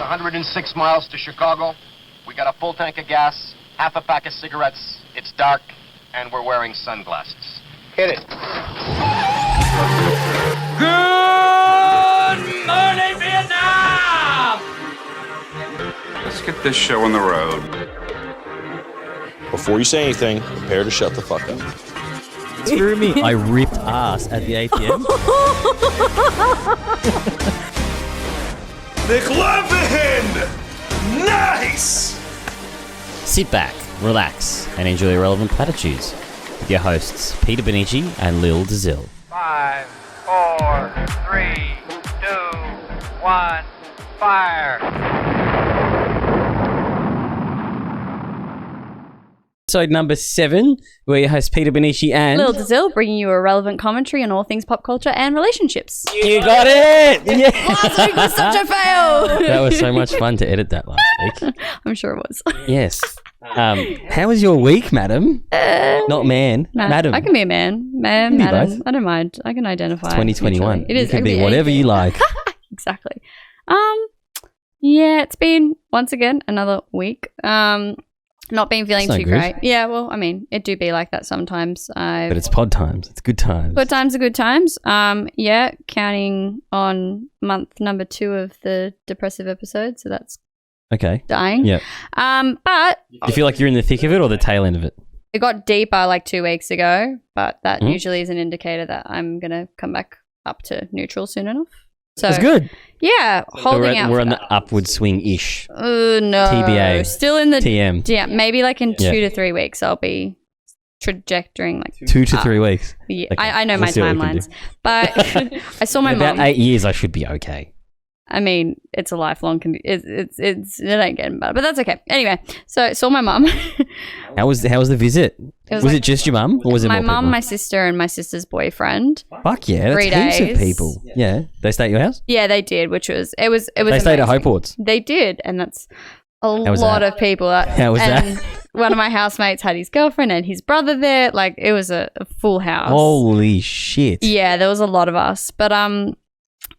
106 miles to Chicago. We got a full tank of gas, half a pack of cigarettes. It's dark, and we're wearing sunglasses. Hit it. Good morning, Vietnam! Let's get this show on the road. Before you say anything, prepare to shut the fuck up. Screw me. I ripped ass at the ATM. McLovin! Nice! Sit back, relax, and enjoy Irrelevant Platitudes with your hosts, Peter Benici and Lil Dazil. 5, 4, 3, 2, 1, fire! Episode number 7, we're your hosts, Peter Benici and... Lil Dazil, bringing you a relevant commentary on all things pop culture and relationships. You got it! Yeah. Last week was such a fail! That was so much fun to edit that last week. I'm sure it was. Yes. How was your week, madam? Not man. Madam. I can be a man. Man, be madam. both. I don't mind. I can identify. 2021. Neutrally. It is. You can be whatever you like. Exactly. Yeah, it's been, once again, another week. Not been feeling That's too not good. great. Yeah, well, I mean, it do be like that sometimes. But it's pod times. It's good times. Good times are good times. Yeah, counting on month number 2 of the depressive episode, so that's Okay. dying. Yeah. But Do you feel like you're in the thick of it or the tail end of it? it got deeper like 2 weeks ago, but that usually is an indicator that I'm going to come back up to neutral soon enough. So That's good. Yeah, holding out. We're for on that. the upward swing-ish. No. TBA. Still in the TM. Yeah, maybe like in Yeah. 2 to 3 weeks I'll be trajectorying like 2 to 3 weeks. Yeah, Okay, I know we'll my see what we can timelines, but I saw my In about mum. 8 years, I should be okay. I mean, it's a lifelong. It ain't getting better, but that's okay. Anyway, so I saw my mum. How was the visit? Was like- it just your mum, or was it my more mum, people? my sister, and my sister's boyfriend. Fuck yeah, that's 3 heaps days. of people. Yeah, they stay at your house. Yeah, they did, which was it was. They stayed at amazing. Hopeports. They did, and that's a was lot that? of people. How was and that? One of my housemates had his girlfriend and his brother there. Like it was a full house. Holy shit! Yeah, there was a lot of us, but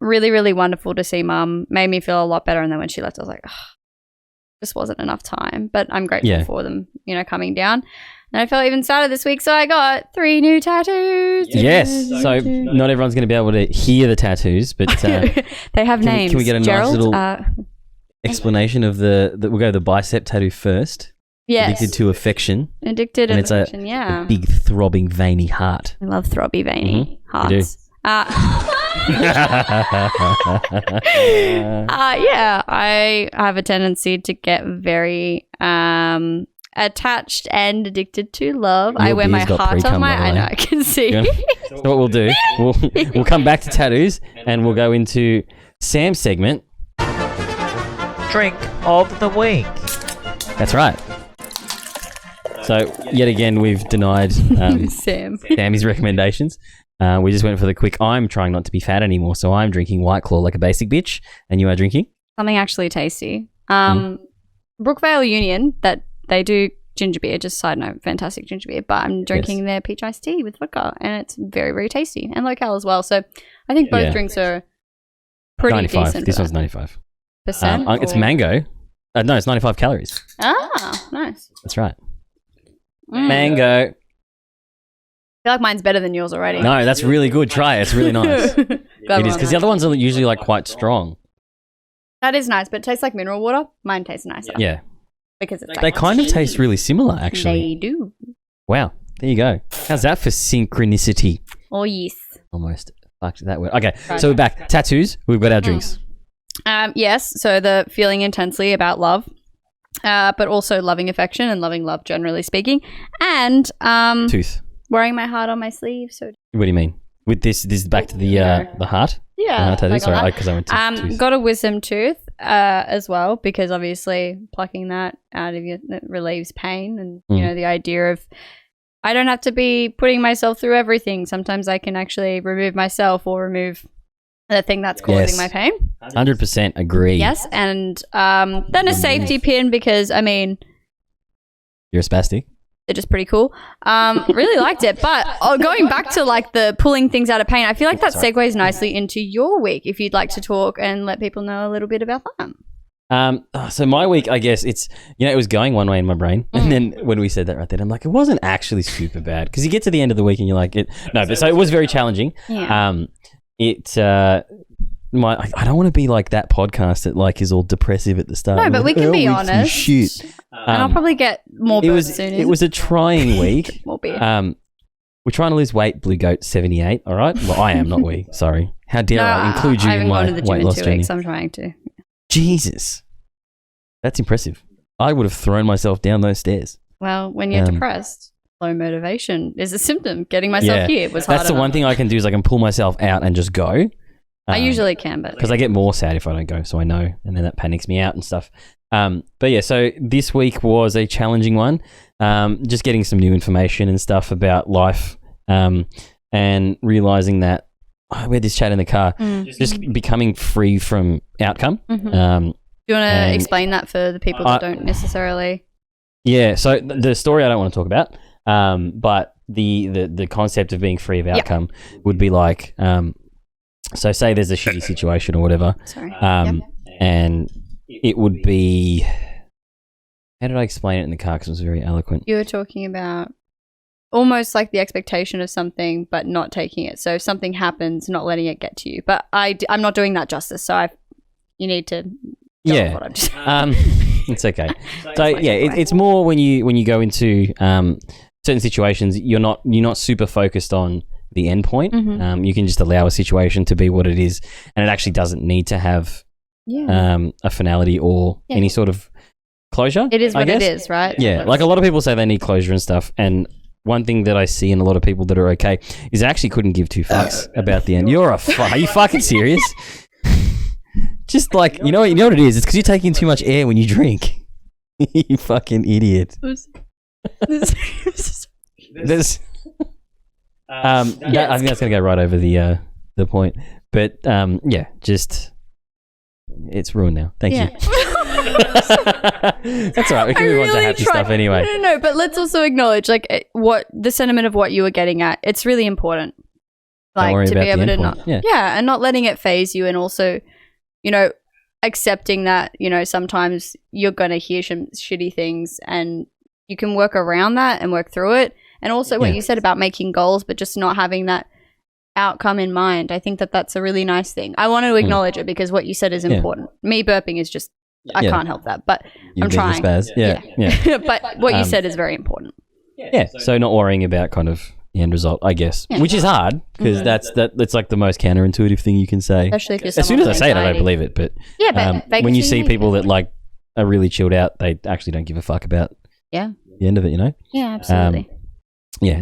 really, really wonderful to see mum. Made me feel a lot better. And then when she left, I was like, just wasn't enough time. But I'm grateful for them, coming down. And I felt even sadder this week, so I got 3 new tattoos. Yes. So not everyone's going to be able to hear the tattoos, but they have names. can we get a Gerald, nice little explanation of we'll go the bicep tattoo first. yes. Addicted to affection. Addicted And and it's a affection, yeah. Big throbbing veiny heart. I love throbby veiny You do. hearts. Yeah, I have a tendency to get very attached and addicted to love. I Your wear my beer's got heart pre-cum, on my. by the I way. know. I can see. Yeah. So what we'll do, we'll come back to tattoos and we'll go into Sam's segment. Drink of the week. That's right. So yet again, we've denied Sam. Sammy's recommendations. We just went for the quick. I'm trying not to be fat anymore, so I'm drinking White Claw like a basic bitch, and you are drinking. Something actually tasty. Brookvale Union, that they do ginger beer. Just side note, fantastic ginger beer. But I'm drinking their peach iced tea with vodka, and it's very, very tasty and low cal as well. So I think both drinks are pretty 95. decent. This one's 95%. It's or- mango. No, it's 95 calories. Ah, nice. That's right. Mm. Mango. I feel like mine's better than yours already. No, that's really good. Try it. It's really nice. It is, because the other ones are usually like quite strong. That is nice, but it tastes like mineral water. Mine tastes nicer. Yeah. Because it's They kind of taste really similar, actually. They do. Wow. There you go. How's that for synchronicity? Oh, yes. Almost fucked that word. Okay, so we're back. Tattoos. We've got our drinks. Yes, so the feeling intensely about love, but also loving affection and loving love, generally speaking. And Tooth. wearing my heart on my sleeve. So What do you mean? With this is back to the heart? yeah, Tattoo? I got Sorry, that. because I went to tooth. Got a wisdom tooth as well, because obviously plucking that out of you, that relieves pain, and the idea of I don't have to be putting myself through everything. Sometimes I can actually remove myself or remove the thing that's causing my pain. 100% agree. Yes, and then a safety pin, because I mean You're a spastic. they're just pretty cool. Really liked it. But going back to like the pulling things out of pain, I feel like that segues nicely into your week, if you'd like to talk and let people know a little bit about that. So my week, I guess it's, it was going one way in my brain. And then when we said that right then, I'm like, it wasn't actually super bad. Because you get to the end of the week and you're like, so it was very challenging. Yeah. I don't want to be like that podcast that like is all depressive at the start. No, but we can be honest. Shit. And I'll probably get more beer soon. It was a trying week. More beer. We're trying to lose weight, Blue Goat 78, all right? Well, I am, not we. Sorry. How dare I include you in my weight loss journey? I'm trying to. Jesus. That's impressive. I would have thrown myself down those stairs. Well, when you're depressed, low motivation is a symptom. Getting myself here was hard. That's the one thing I can do is I can pull myself out and just go. I usually can, but... Because I get more sad if I don't go, so I know. And then that panics me out and stuff. But yeah, so this week was a challenging one. Just getting some new information and stuff about life and realising that we had this chat in the car, just becoming free from outcome. Mm-hmm. Do you want to explain that for the people that don't necessarily... Yeah, so the story I don't want to talk about, but the concept of being free of outcome would be like... so say there's a shitty situation or whatever. Sorry. And it would be... How did I explain it in the car? Because it was very eloquent. You were talking about almost like the expectation of something, but not taking it. So if something happens, not letting it get to you. But I'm not doing that justice. So you need to... Yeah. What I'm just... It's okay. So yeah, it's more when you go into certain situations, you're not super focused on the end point. Mm-hmm. You can just allow a situation to be what it is, and it actually doesn't need to have a finality or any sort of closure. It is what it is, right? Yeah, like a lot of people say they need closure and stuff, and one thing that I see in a lot of people that are okay is I actually couldn't give two fucks about the end. Are you fucking serious? Just like, you know what it is? It's because you're taking too much air when you drink. You fucking idiot. There's... I think that's going to go right over the point. But just it's ruined now. Thank you. That's all right. We can move on to happy stuff anyway. No, but let's also acknowledge like what the sentiment of what you were getting at. It's really important, like to be able to not, and not letting it phase you, and also, accepting that sometimes you're gonna hear some shitty things, and you can work around that and work through it. And also what you said about making goals, but just not having that outcome in mind. I think that that's a really nice thing. I want to acknowledge it because what you said is important. Me burping is just, I can't help that, but I'm trying. Yeah. But what you said is very important. Yeah. So not worrying about kind of the end result, I guess, which is hard because that's like the most counterintuitive thing you can say. Especially if you're as soon as I say it, I don't believe it. But when you see people that like are really chilled out, they actually don't give a fuck about the end of it, Yeah, absolutely.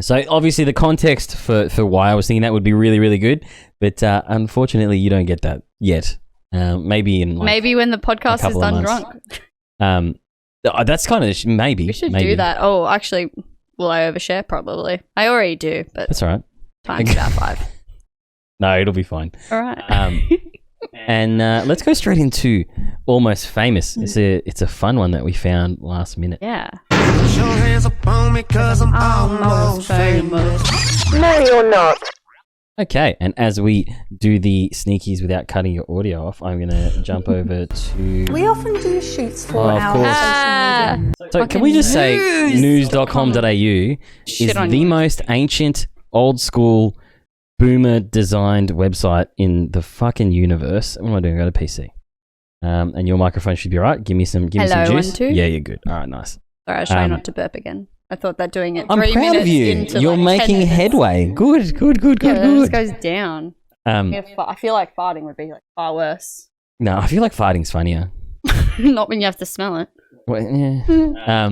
So obviously the context for why I was thinking that would be really, really good, but unfortunately you don't get that yet. Maybe when the podcast is done drunk. That's kind of maybe. We should do that. Oh, actually, will I overshare? Probably. I already do, but that's all right. Times about 5. No, it'll be fine. All right. And let's go straight into Almost Famous. It's a fun one that we found last minute. Yeah. Put your hands up on me 'cause I'm almost famous. No, you're not. Okay, and as we do the sneakies without cutting your audio off, I'm going to jump over to... We often do shoots for our social media. So can we just say news.com.au is the most ancient, old school, boomer designed website in the fucking universe. What am I doing? Go to PC. And your microphone should be all right. Give me some juice. 1, 2. Yeah, you're good. All right, nice. Sorry, I was trying not to burp again. I thought that doing it 3 I'm minutes proud of you. into You're like making 10 minutes. headway. Good. This goes down. I feel like farting would be like far worse. No, I feel like farting's funnier. Not when you have to smell it. Well, yeah.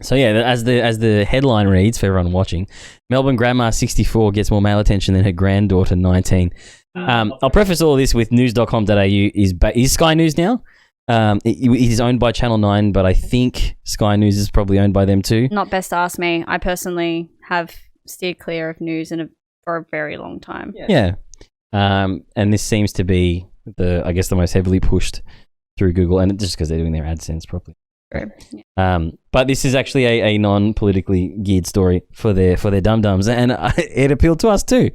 So yeah, as the headline reads for everyone watching, Melbourne grandma 64 gets more male attention than her granddaughter 19. I'll preface all of this with news.com.au is Sky News now. It is owned by Channel 9, but I think Sky News is probably owned by them too. Not best ask me. I personally have steered clear of news for a very long time. Yeah. And this seems to be the most heavily pushed through Google, and just because they're doing their AdSense properly. True. Yeah. But this is actually a non-politically geared story for their dum-dums, and it appealed to us too,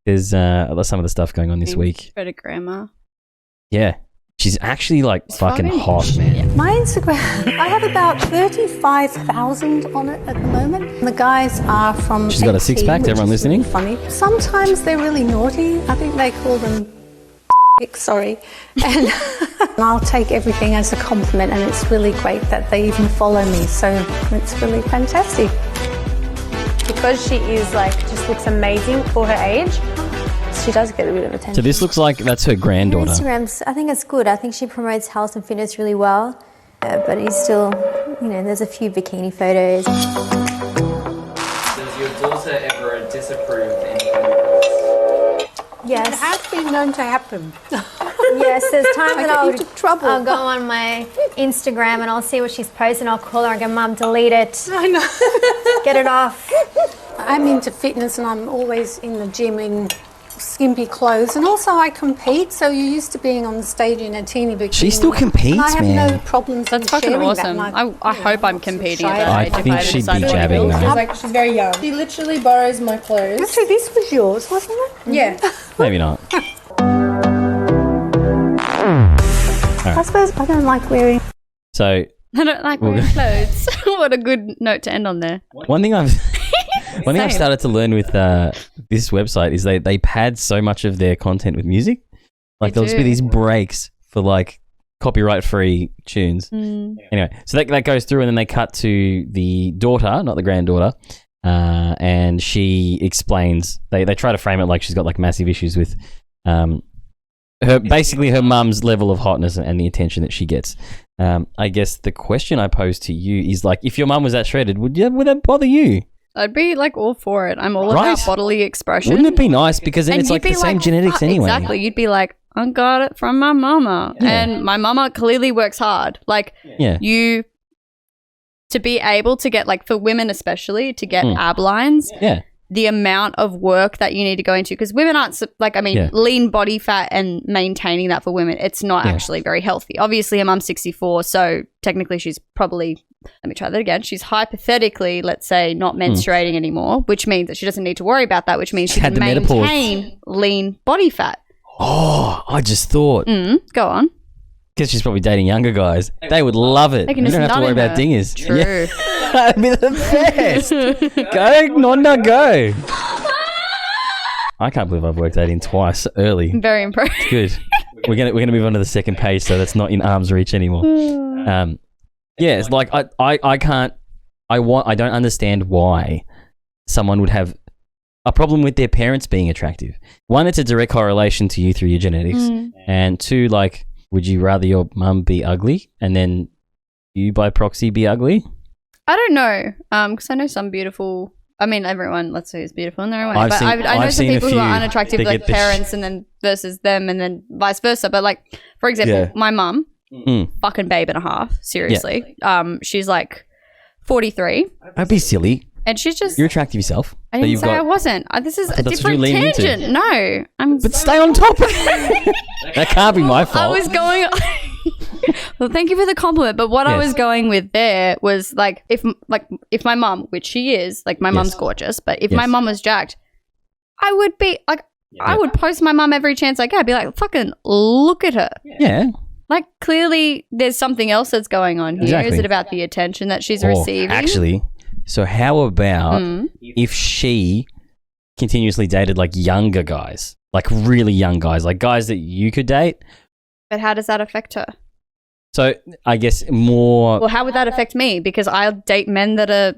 because some of the stuff going on this week. Better grammar. Yeah. She's actually like fucking hot, man. My Instagram, I have about 35,000 on it at the moment. The guys are from She's got a 6-pack, which everyone is listening? really funny. Sometimes they're really naughty. I think they call them sorry. And I'll take everything as a compliment, and it's really great that they even follow me. So it's really fantastic. Because she is like, just looks amazing for her age, she does get a bit of attention. So this looks like that's her granddaughter. Instagram's, I think it's good. I think she promotes health and fitness really well. But he's still, there's a few bikini photos. Does your daughter ever disapprove any of your posts? Yes. It has been known to happen. Yes, there's times that get into trouble. I'll go on my Instagram and I'll see what she's posting. I'll call her and go, Mum, delete it. I know. Get it off. I'm into fitness and I'm always in the gym in skimpy clothes, and also I compete, so you're used to being on the stage in a teeny bikini. She still competes, and I have man. no problems. That's fucking sharing awesome. That. I hope I'm competing at I that age. think if she'd decide be to jabbing do it. though. She's very young. She literally borrows my clothes. Actually, this was yours, wasn't it? Yeah. Maybe not. I suppose I don't like wearing. So I don't like wearing clothes. What a good note to end on there. one thing I've Same. started to learn with this website is they pad so much of their content with music. Like They there'll just be do. these breaks for like copyright free tunes. Anyway, so that goes through and then they cut to the daughter, not the granddaughter, and she explains. They try to frame it like she's got like massive issues with her mum's level of hotness and the attention that she gets. I guess the question I pose to you is like, if your mum was that shredded, would that bother you? I'd be like all for it. I'm all Right? about bodily expression. Wouldn't it be nice? Because then And it's like you'd the be same genetics fuck, anyway. Exactly. You'd be like, I got it from my mama. Yeah. And my mama clearly works hard. Like, Yeah. you, to be able to get, like, for women especially, to get ab lines, Yeah. the amount of work that you need to go into, because women aren't, lean body fat and maintaining that for women, it's not actually very healthy. Obviously, her mum's 64, so technically she's probably, let me try that again, she's hypothetically, let's say, not menstruating anymore, which means that she doesn't need to worry about that, which means she had can the menopause. maintain lean body fat. Oh, I just thought. Go on. Because she's probably dating younger guys. They would love it. They can You just don't have to nut worry in about her. dingers. True. Yeah. That'd be the best. Go, Nonna, go. I can't believe I've worked that in twice early. I'm very impressed. Good. We're gonna move on to the second page, so that's not in arm's reach anymore. Yeah, it's like I don't understand why someone would have a problem with their parents being attractive. One, it's a direct correlation to you through your genetics, and two, like, would you rather your mum be ugly and then you by proxy be ugly? I don't know, because I know some beautiful. I mean, everyone, let's say, is beautiful in their own way. I've But seen- I know I've some seen a people who few are unattractive, that like get the parents, and then versus them, and then vice versa. But like, for example, my mum, fucking babe and a half. Seriously, she's like 43, Don't be silly. and she's just. You're attractive yourself. I So didn't you've say got- I wasn't. This is a that's what different you're leaning into. tangent. No, But stay on top of it. That can't be my I fault. was going. Well, thank you for the compliment. But what I Yes. was going with there was like if my mum, which she is, like my mum's gorgeous, but if my Yes. mum was jacked, I would be like, I would post my mum every chance I get. I'd be like, fucking look at her. Yeah. Like clearly, there's something else that's going on here. Exactly. Is it about the attention that she's Or receiving? actually, so how about if she continuously dated like younger guys, like really young guys, like guys that you could date? But how does that affect her? So I guess more. Well, how would that affect me? Because I'll date men that are.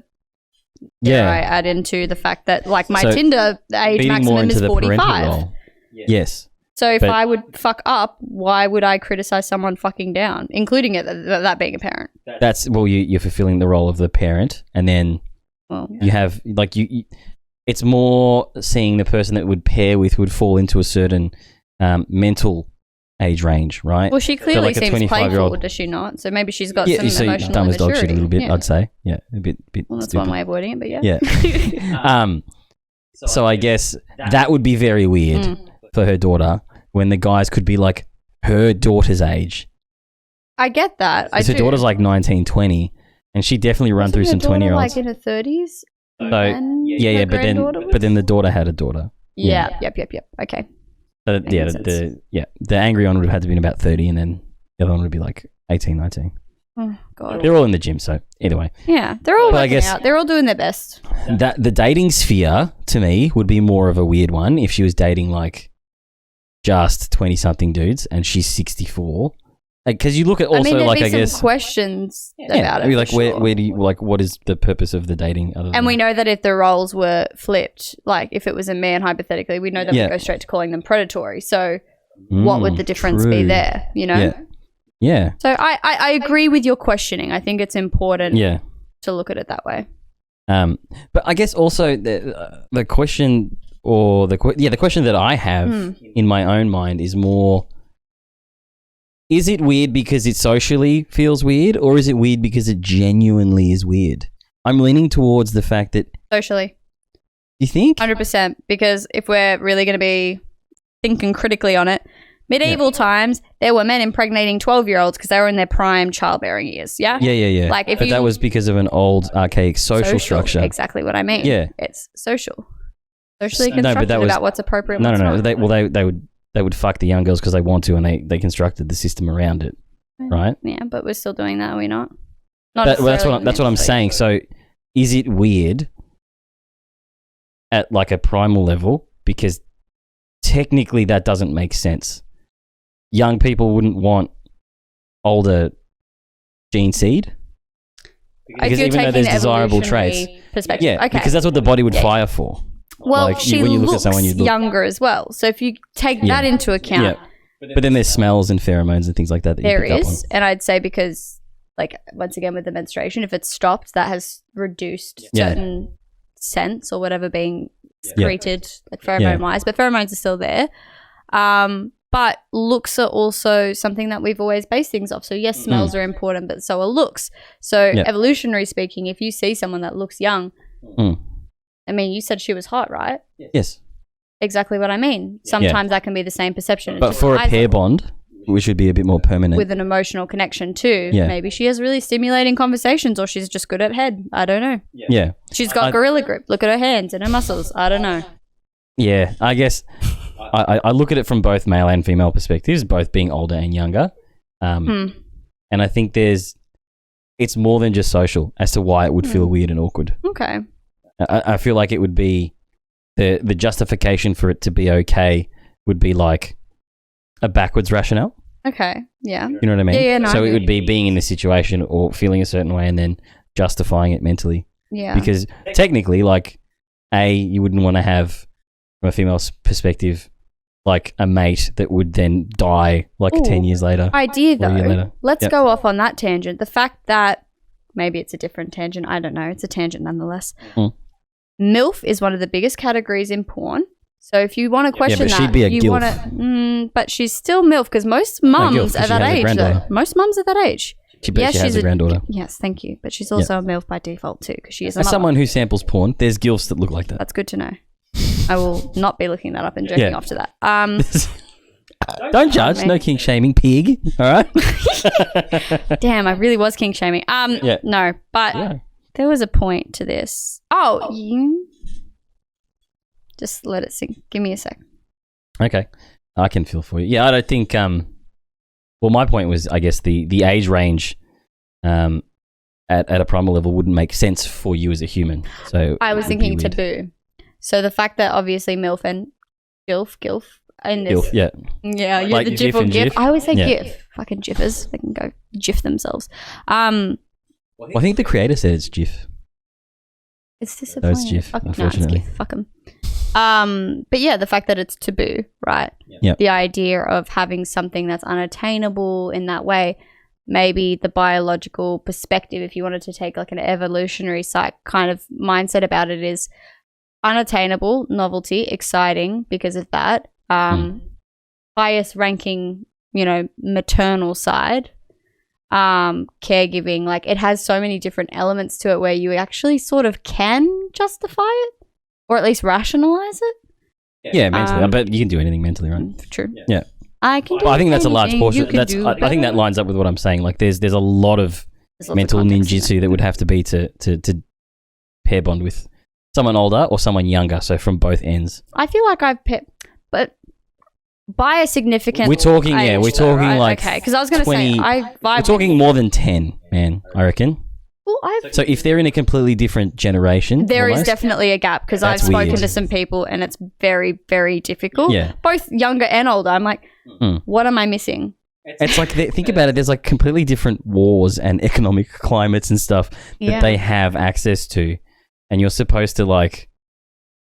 Dare I add into the fact that, like, my So, Tinder, the age feeding more maximum into is the parental 45. role. Yes. So if But- I would fuck up, why would I criticize someone fucking down, including it that being a parent? That's you're fulfilling the role of the parent, and then Well, you have like you. It's more seeing the person that would pair with would fall into a certain mental age range, right? well, she So, clearly like a seems 25-year-old playful, does she not? So maybe she's got Yeah, some so emotional dumb as dog shit a immaturity. little bit, Yeah. I'd say. Yeah, a bit. Well, that's stupid. one way of wording it, but yeah. Yeah. So I guess that would be very weird for her daughter when the guys could be like her daughter's age. I get that. I Because her do. daughter's like 19, 20, and she definitely run Wasn't through her some daughter, 20-year-olds. like in her 30s. So And yeah, her but granddaughter then was? the daughter had a daughter. Yeah. Yep. Okay. So, yeah, Makes sense. the angry one would have had to been about 30, and then The other one would be like 18, 19. Oh, God. They're all in the gym, so either way. Yeah, they're all But I working guess- out. They're all doing their best. That the dating sphere, to me, would be more of a weird one if she was dating, like, just 20-something dudes and she's 64. Because you look at also, I mean, there'd like, be I some guess... questions about I it. mean, for like, sure. where do you, like, what is the purpose of the dating other than... And we know that if the roles were flipped, like if it was a man hypothetically, we know that Yeah. would go straight to calling them predatory. So what would the difference be true. there, you know? Yeah. Yeah. So I agree with your questioning. I think it's important Yeah. to look at it that way. But I guess also the question or the question that I have in my own mind is more, is it weird because it socially feels weird, or is it weird because it genuinely is weird? I'm leaning towards the fact that... Socially. You think? 100%. Because if we're really going to be thinking critically on it, medieval times, there were men impregnating 12-year-olds because they were in their prime childbearing years. Yeah? Yeah. Like if but that was because of an old, archaic social structure. Exactly what I mean. Yeah. It's social. Socially No, but constructed that was- about what's appropriate and No. what's not. They would fuck the young girls because they want to, and they constructed the system around it, right? Yeah, but we're still doing that, are we not? That's what I'm saying. So, is it weird at like a primal level? Because technically, that doesn't make sense. Young people wouldn't want older gene seed. Because even though there's desirable traits, perspective. yeah, Okay. because that's what the body would fire for. Well, Like, she when you look at looks someone, you look- younger as well. So if you take that into account, But then there's smells and pheromones and things like that. there you pick up is. And I'd say because, like, once again with the menstruation, if it's stopped, that has reduced Yeah. certain scents or whatever being Yeah. secreted, like pheromone-wise. But pheromones are still there. But looks are also something that we've always based things off. So yes, smells are important, but so are looks. So evolutionary speaking, if you see someone that looks young, I mean, you said she was hot, right? Yes. Exactly what I mean. Sometimes that can be the same perception. It's But just for a eyes pair bond, which would be a bit more permanent. with an emotional connection too. Yeah. Maybe she has really stimulating conversations, or she's just good at head. I don't know. Yeah. She's got gorilla grip. Look at her hands and her muscles. I don't know. Yeah, I guess I look at it from both male and female perspectives, both being older and younger. And I think it's more than just social as to why it would feel weird and awkward. Okay. I feel like it would be the justification for it to be okay would be like a backwards rationale. Okay. Yeah. You know what I mean? Yeah. No, So I it get would be being in the situation or feeling a certain way and then justifying it mentally. Yeah. Because technically, like, you wouldn't want to have, from a female's perspective, like a mate that would then die like 10 years later. Idea or a year though. later. Let's Yep. go off on that tangent. The fact that maybe it's a different tangent. I don't know. It's a tangent nonetheless. MILF is one of the biggest categories in porn. So if you want to question but that, she'd be a you gilf. want to, but she's still MILF because most mums gilf, 'cause are she that has a age. Though. granddaughter. Most mums are that age. She has she's a granddaughter. Yes, thank you. But she's also a MILF by default too because she is a As mother. someone who samples porn, there's gilfs that look like that. That's good to know. I will not be looking that up and jerking Yeah. off to that. Don't judge. mate. No king shaming, pig. All right. Damn, I really was king shaming. Yeah. No, but Yeah. there was a point to this. Oh, you just let it sink. Give me a sec. Okay. I can feel for you. Yeah, I don't think. Well, my point was, I guess the age range, at a primal level wouldn't make sense for you as a human. So I was it would be thinking weird. taboo. So the fact that obviously MILF and GILF in this. Gilf, yeah. Yeah, you're Like the GIF GIF or and GIF. GIF? I always say Yeah. GIF. Fucking GIFers. They can go GIF themselves. Well, I think the creator said it's GIF. It's disappointing. Those GIF, Fuck, unfortunately. No, it's GIF. Fuck 'em. But yeah, the fact that it's taboo, right? Yeah. The idea of having something that's unattainable in that way, maybe the biological perspective, if you wanted to take like an evolutionary kind of mindset about it, is unattainable, novelty, exciting because of that. Highest ranking, maternal side. Caregiving, like it has so many different elements to it where you actually sort of can justify it or at least rationalize it. Yeah, mentally. I bet you can do anything mentally, right? True. Yeah. I can do Well, I think that's a large anything portion. you can do I think that better. lines up with what I'm saying. Like, there's a lot of There's lots of mental context in ninjutsu that would have to be to pair bond with someone older or someone younger. So from both ends. I feel like but by a significant. We're talking, age, we're though, talking right? like okay, because I was going to say 20 I vibe. We're talking more than 10, man. I reckon. Well, So if they're in a completely different generation, there is almost, definitely a gap because I've That's spoken weird. to some people and it's very, very difficult. Yeah. Both younger and older. I'm like, what am I missing? It's like think about it. There's like completely different wars and economic climates and stuff that they have access to, and you're supposed to like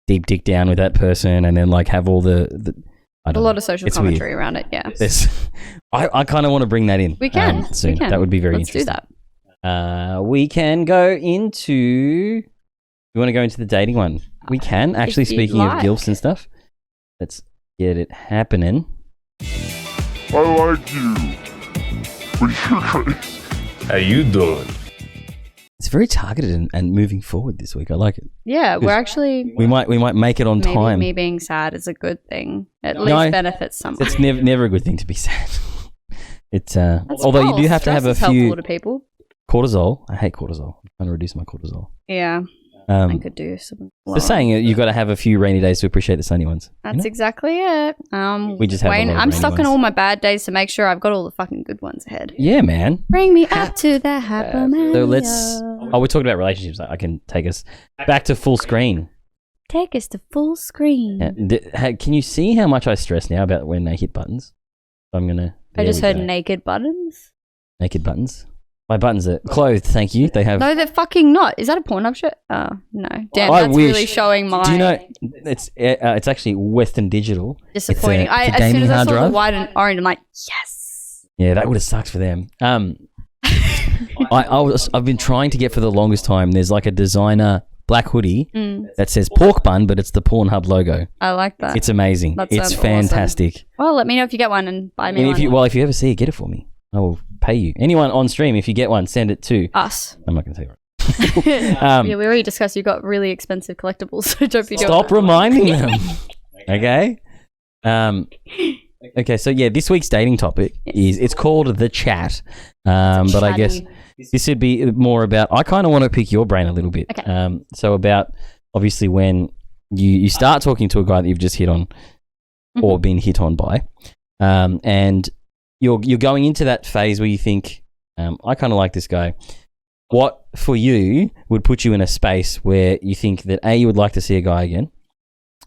deep dig down with that person and then like have all the I don't A lot know. of social It's commentary weird. around it. Yeah. I kind of want to bring that in. We can soon. We can. That would be very Let's interesting. do that. We can go into. You want to go into the dating one? We can. Actually, If you'd speaking like. of gilfs and stuff, let's get it happening. I like you. But you're crazy. How you doing? It's very targeted and moving forward this week. I like it. Yeah, we're actually. We might make it on maybe time. me being sad is a good thing. At No, least benefits someone. It's never a good thing to be sad. It's although you do false. have to have a Stress is few helpful to people. cortisol. I hate cortisol. I'm trying to reduce my cortisol. Yeah, I Um, could do something. the saying you got to have a few rainy days to appreciate the sunny ones. you That's know? exactly it. We just have a Wayne, lot of I'm rainy stocking ones. all my bad days to make sure I've got all the fucking good ones ahead. Yeah, man. Bring me up to the happy So let's. Oh, we're talking about relationships. I can take us back to full screen. Take us to full screen. Can you see how much I stress now about when they hit buttons? I'm gonna. I just there heard we go. naked buttons. Naked buttons. My buttons are clothed. Thank you. They have. No, they're fucking not. Is that a Pornhub shirt? Oh no! Damn, I that's wish. really showing my. Do you know it's actually Western Digital. disappointing. It's a As gaming soon as I hard saw drive. the white and orange, I'm like, yes. Yeah, that would have sucked for them. I've been trying to get for the longest time. There's like a designer black hoodie that says pork bun, but it's the Pornhub logo. I like that. It's amazing. That It's sounds fantastic. awesome. Well, let me know if you get one and buy me And one. if you ever see it, get it for me. I will pay you. Anyone on stream, if you get one, send it to Us. I'm not going to say it. Yeah, we already discussed you got really expensive collectibles, so don't be doing Stop that. reminding them. Okay. Okay. So yeah, this week's dating topic is it's called the chat. But I guess this would be more about. I kind of want to pick your brain a little bit. Okay. So about obviously when you start talking to a guy that you've just hit on or been hit on by, and you're going into that phase where you think, I kind of like this guy. What for you would put you in a space where you think that A, you would like to see a guy again?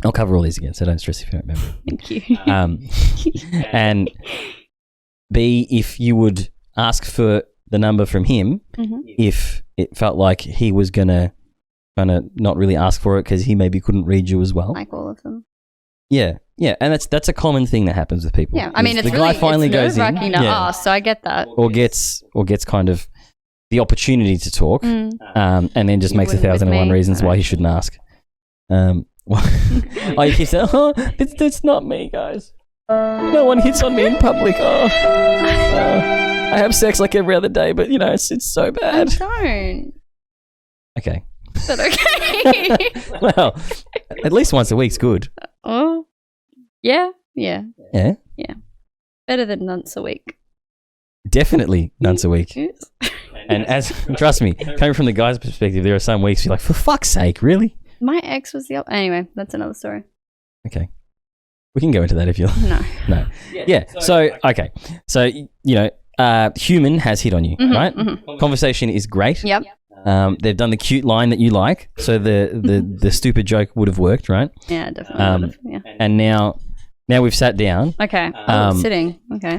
I'll cover all these again, so don't stress if you don't remember. Thank you. And B, if you would ask for the number from him, if it felt like he was gonna not really ask for it because he maybe couldn't read you as well. Like all of them. Yeah, and that's a common thing that happens with people. Yeah, I mean, Is it's the guy finally goes in, nerve-wracking to ask, so I get that. or gets kind of the opportunity to talk, and then just You makes wouldn't with 1,001 me? reasons why he shouldn't ask. Oh, you keep saying, that's not me, guys. No one hits on me in public. I have sex like every other day, but it's so bad. Don't. Okay. Is that okay? Well, at least once a week's good. Oh, yeah. Yeah. Better than once a week. Definitely once a week. Yes. And trust me, coming from the guy's perspective, there are some weeks you're like, for fuck's sake, really? My ex was the anyway. That's another story. Okay. We can go into that if you like. No. No. Yeah. So, okay. So, human has hit on you, right? Conversation is great. Yep. They've done the cute line that you like. So the stupid joke would have worked, right? Yeah, definitely. Would've, yeah. And now we've sat down. Okay. Sitting. Okay.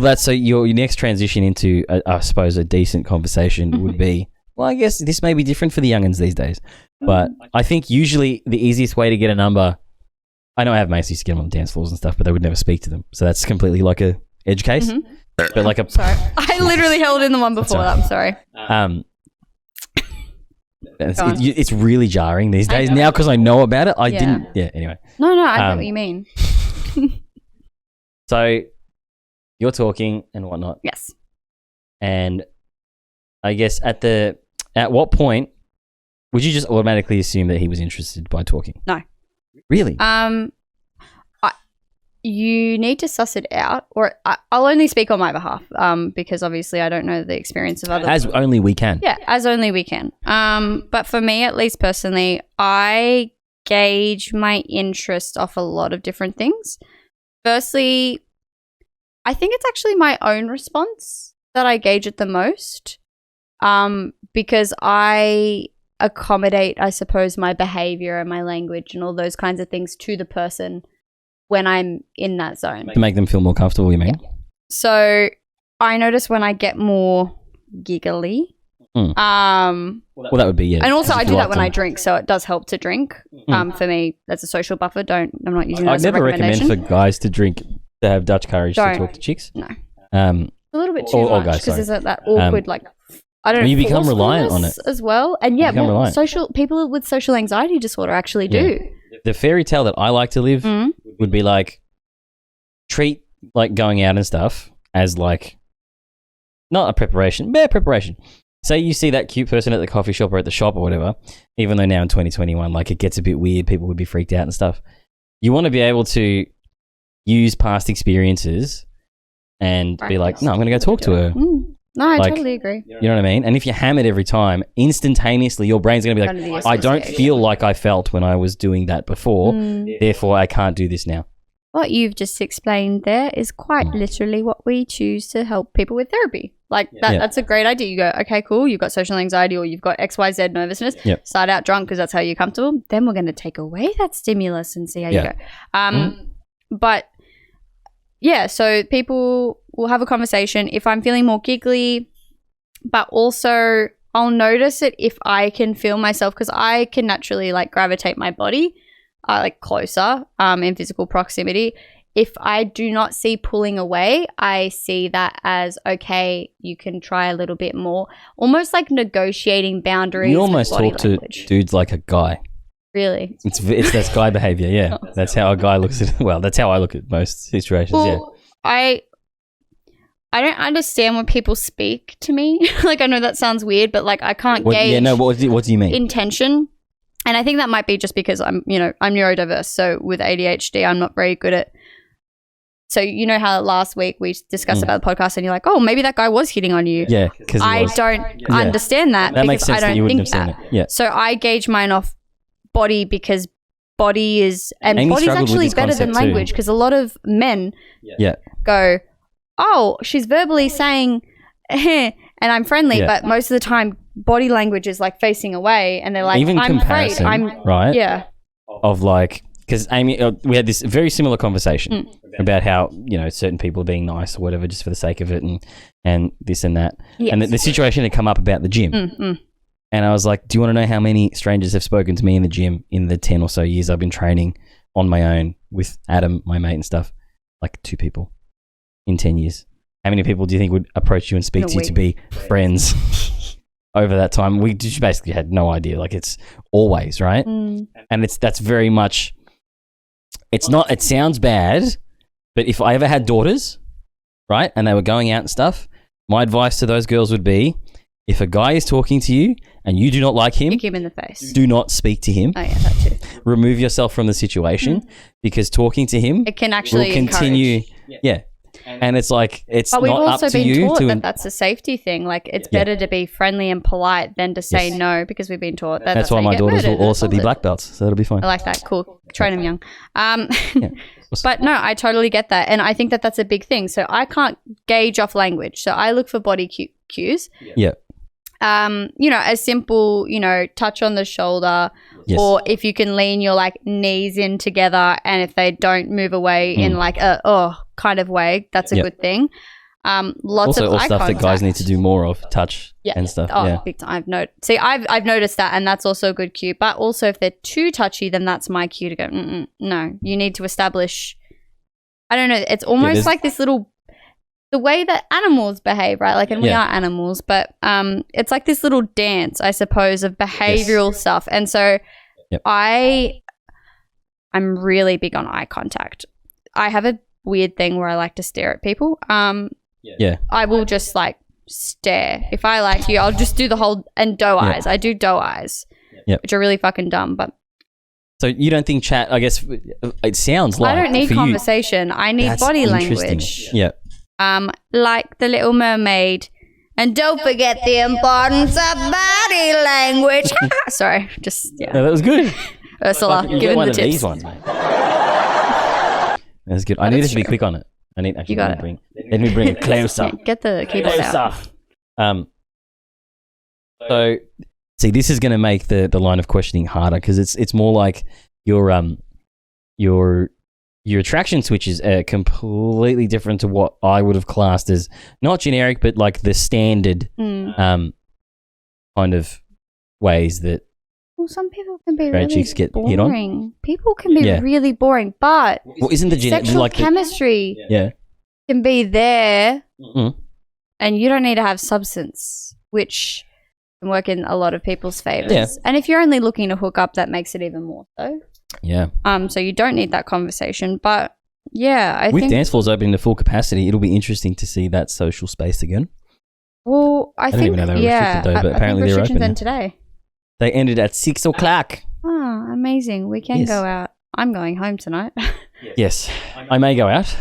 That's so your next transition into, I suppose, a decent conversation would be, well, I guess this may be different for the youngins these days, but I think usually the easiest way to get a number, I know I have mates who used to get them on dance floors and stuff, but they would never speak to them. So that's completely like a edge case. But like a... Sorry. I literally held in the one before that. I'm sorry. It's really jarring these days now because I know about it. I didn't... Yeah, anyway. No, I get what you mean. So you're talking and whatnot. Yes. And I guess at what point would you just automatically assume that he was interested by talking? No. Really? You need to suss it out, or I'll only speak on my behalf, because obviously I don't know the experience of others. As only we can. Yeah, as only we can. But for me, at least personally, I gauge my interest off a lot of different things. Firstly, I think it's actually my own response that I gauge it the most, because I accommodate, I suppose, my behavior and my language and all those kinds of things to the person when I'm in that zone. To make them feel more comfortable, you mean? Yeah. So I notice when I get more giggly. Well, that would be, yeah. And also I do that when I to- drink, so it does help to drink. For me, that's a social buffer. I'm not using that I'd as a never recommend recommendation. for guys to drink, to have Dutch courage Don't. to talk to chicks. No. A little bit too or much guys, because sorry. there's that awkward I don't know. You become reliant on forcefulness it. as well, and You become reliant. people with social anxiety disorder actually do. The fairy tale that I like to live would be like, treat like going out and stuff as like not a preparation, bare preparation. Say you see that cute person at the coffee shop or at the shop or whatever, even though now in 2021, like it gets a bit weird, people would be freaked out and stuff. You want to be able to use past experiences and be like, no, I'm going to go talk to her. No, I Like, totally agree. You know what I mean? And if you ham it every time, instantaneously your brain's going to be Under the like, I don't feel like I felt when I was doing that before, therefore I can't do this now. What you've just explained there is quite literally what we choose to help people with therapy. Like that's a great idea. You go, okay, cool. You've got social anxiety or you've got XYZ nervousness. Yep. Start out drunk because that's how you're comfortable. Then we're going to take away that stimulus and see how you go. But yeah, so people will have a conversation. If I'm feeling more giggly, but also I'll notice it if I can feel myself, because I can naturally like gravitate my body like closer in physical proximity. If I do not see pulling away, I see that as, okay, you can try a little bit more. Almost like negotiating boundaries. You almost with body talk language. to dudes like a guy. Really? It's that's guy behavior, yeah. That's how a guy looks at it. Well, that's how I look at most situations, Well, I don't understand when people speak to me. Like, I know that sounds weird, but like I can't gauge Yeah, no, what do you mean? intention. And I think that might be just because I'm neurodiverse. So with ADHD, I'm not very good at. So you know how last week we discussed about the podcast, and you're like, oh, maybe that guy was hitting on you. Yeah, because I don't understand that. That makes because sense I that don't you wouldn't think have that. seen it. Yeah. So I gauge mine off body because body is, and Amy body's struggled with actually this better than concept too. language, because a lot of men Yeah. go, oh, she's verbally saying, and I'm friendly, Yeah. but most of the time body language is like facing away, and they're like, Even I'm afraid. comparison, right? Yeah. Of like, because Amy, we had this very similar conversation about how, certain people are being nice or whatever just for the sake of it and this and that. Yes. And the situation had come up about the gym. And I was like, do you want to know how many strangers have spoken to me in the gym in the 10 or so years I've been training on my own with Adam, my mate and stuff? Like 2 people in 10 years. How many people do you think would approach you and speak to you to be friends over that time? We just basically had no idea. Like, it's always, right? And that's very much, it sounds bad, but if I ever had daughters, right, and they were going out and stuff, my advice to those girls would be, if a guy is talking to you and you do not like him, Kick him in the face. do not speak to him. Oh yeah, that too. Remove yourself from the situation because talking to him It can actually will continue. encourage. Yeah. And it's like, it's But we've not also up to been you taught to. that that's a safety thing. Like, it's better to be friendly and polite than to say Yes. no, because we've been taught that That's how why you my get daughters murdered. will also That's be it. black belts, so that'll be fine. I like that. Cool. Train them young. But no, I totally get that. And I think that that's a big thing. So I can't gauge off language. So I look for body cues. Yeah. A simple, touch on the shoulder, Yes. or if you can lean your like knees in together, and if they don't move away in like a kind of way, that's a good thing. Lots Also, of all eye stuff contact. that guys need to do more of, touch and stuff. Oh, yeah. big time. I've noticed that, and that's also a good cue. But also, if they're too touchy, then that's my cue to go, no, you need to establish, I don't know, it's almost like this little, the way that animals behave, right? Like, and we are animals, but it's like this little dance, I suppose, of behavioral stuff. And so I'm really big on eye contact. I have a weird thing where I like to stare at people. I will just like stare. If I like you, I'll just do the whole, and doe eyes. I do doe eyes, which are really fucking dumb, but So you don't think chat, I guess it sounds like I don't need for you- conversation. I need That's body interesting. language. Yeah. Like the Little Mermaid. And don't forget the importance of body language. Sorry, just No, that was good. Ursula, You give get him one the of tips. these ones, mate. That's good. I need to be quick on it. I need actually. Let me bring it closer. Get the keyboard out. So, see, this is going to make the line of questioning harder because it's more like your attraction switches are completely different to what I would have classed as not generic, but like the standard kind of ways that. Well, some people can be really chicks get boring. hit on. People can be really boring, but isn't the sexual like chemistry can be there, and you don't need to have substance, which can work in a lot of people's favors. Yeah. And if you're only looking to hook up, that makes it even more so. Yeah. So you don't need that conversation, but yeah, I with think dance floors opening to full capacity, it'll be interesting to see that social space again. Well, I don't think even know they were restricted though, but apparently they're open. Then today. They ended at 6 o'clock. Oh, amazing! We can go out. I'm going home tonight. Yes, I may go out,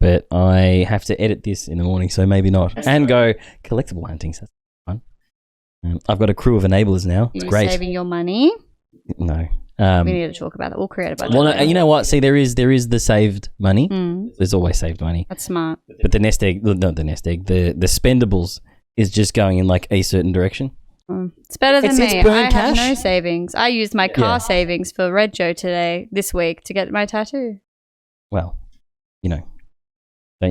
but I have to edit this in the morning, so maybe not. And go collectible hunting. So that's fun. I've got a crew of enablers now. It's great. Saving your money? No. We need to talk about that. We'll create a budget. Well, no, you know what? See, there is the saved money. There's always saved money. That's smart. But the nest egg, not the nest egg, the spendables is just going in like a certain direction. It's better than me. I cash. have no savings. I used my car savings for Red Joe this week to get my tattoo. Well, don't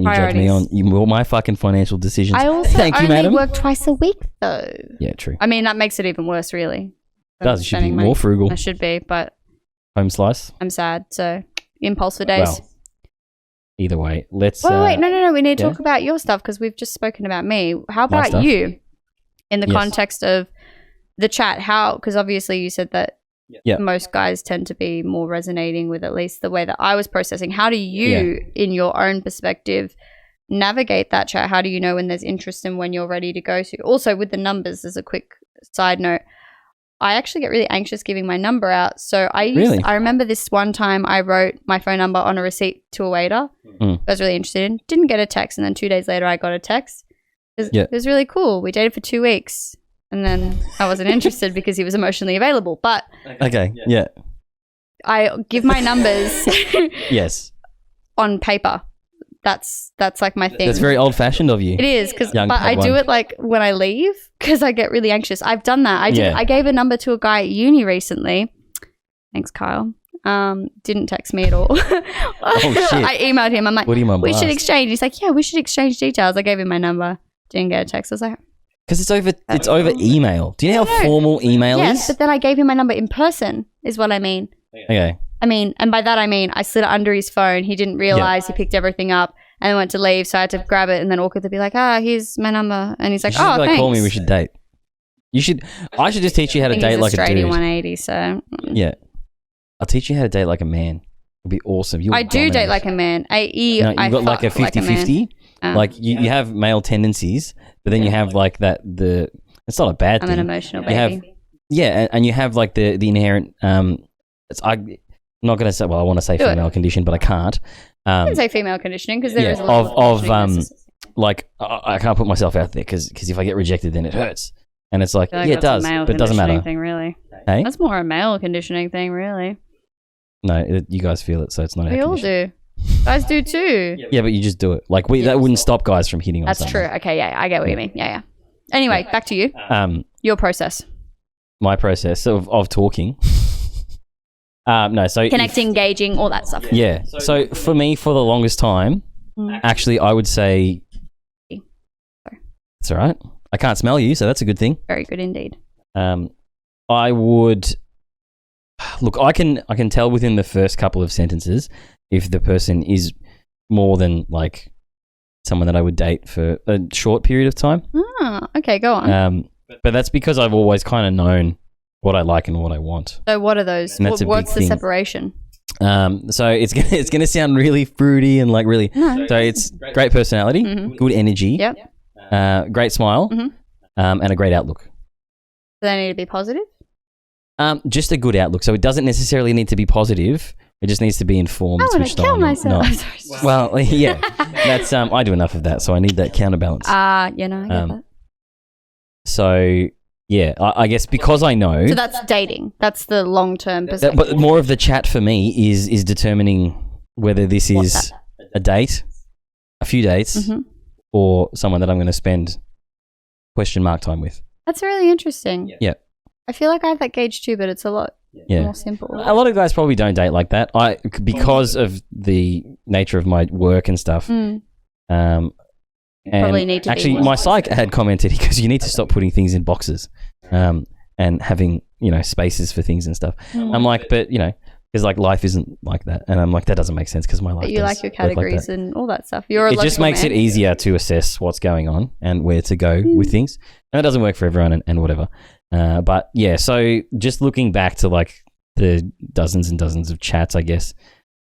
you judge me on my fucking financial decisions. I also Thank you, only madam. work twice a week though. Yeah, true. I mean, that makes it even worse, really. It does. You should be more frugal. I should be, but home slice. I'm sad, so impulse for days. Well, either way, let's. Wait, no. We need to talk about your stuff because we've just spoken about me. How about you? In the context of the chat, because obviously you said that most guys tend to be more resonating with at least the way that I was processing. How do you, in your own perspective, navigate that chat? How do you know when there's interest and when you're ready to go to? Also, with the numbers, as a quick side note, I actually get really anxious giving my number out. So I remember this one time I wrote my phone number on a receipt to a waiter. I was really interested in. Didn't get a text, and then 2 days later I got a text. It was really cool. We dated for 2 weeks, and then I wasn't interested because he was emotionally available. But I give my numbers on paper. That's like my thing. That's very old fashioned of you. It is, but I do it like when I leave because I get really anxious. I've done that. I gave a number to a guy at uni recently. Thanks, Kyle. Didn't text me at all. Oh shit! I emailed him. I'm like, what do you mean? We should exchange. He's like, yeah, we should exchange details. I gave him my number. Didn't get a text. I was like, because it's over email. Do you know how formal email is? Yes, but then I gave him my number in person. Is what I mean. Okay. I mean, and by that I mean I slid it under his phone. He didn't realize he picked everything up and went to leave, so I had to grab it and then awkwardly be like, here's my number. And he's like, thanks. Call me. We should date. I should just teach you how to date like a dude. 180, so yeah, I'll teach you how to date like a man. It'll be awesome. I do date like a man. You've got like a 50-50. Like you have male tendencies, but then you have like that. It's not a bad thing. I'm an emotional baby. And you have like the inherent. I'm not going to say. Well, I want to say female condition, but I can't. I can say female conditioning because there is a lot of like I can't put myself out there because if I get rejected, then it hurts. And it's like it does, but it doesn't matter. Thing, really. Hey? That's more a male conditioning thing, really. No, you guys feel it, so it's not. We all do. Guys do too. Yeah, but you just do it. Like that wouldn't stop guys from hitting on That's someone. true. Okay, yeah, I get what you mean. Yeah. Anyway, back to you. Your process. My process of talking. So connecting, engaging, all that stuff. Yeah. So for me, for the longest time, actually, I would say. It's all right. I can't smell you, so that's a good thing. Very good indeed. I would look. I can tell within the first couple of sentences if the person is more than like someone that I would date for a short period of time. Okay, go on. But that's because I've always kind of known what I like and what I want. So what are those? What's the separation? So it's gonna sound really fruity and like really. No. So it's great personality, good energy. Yep. Great smile, and a great outlook. Do they need to be positive? Just a good outlook. So it doesn't necessarily need to be positive. It just needs to be informed. I want to kill myself. Well, yeah, that's I do enough of that, so I need that counterbalance. I get that. So yeah, I guess because I know. So that's dating. That's the long-term perspective. But more of the chat for me is determining whether this is a date, a few dates, or someone that I'm going to spend question mark time with. That's really interesting. Yeah. I feel like I have that gauge too, but it's a lot more simple. A lot of guys probably don't date like that. Because of the nature of my work and stuff. Probably need to actually, be my psych had commented because you need to stop putting things in boxes, and having spaces for things and stuff. I'm like, but because like life isn't like that, and I'm like, that doesn't make sense because my life. But you like your categories and all that stuff. You're a it just makes it easier to assess what's going on and where to go with things, and it doesn't work for everyone and whatever. But yeah, so just looking back to like the dozens and dozens of chats, I guess.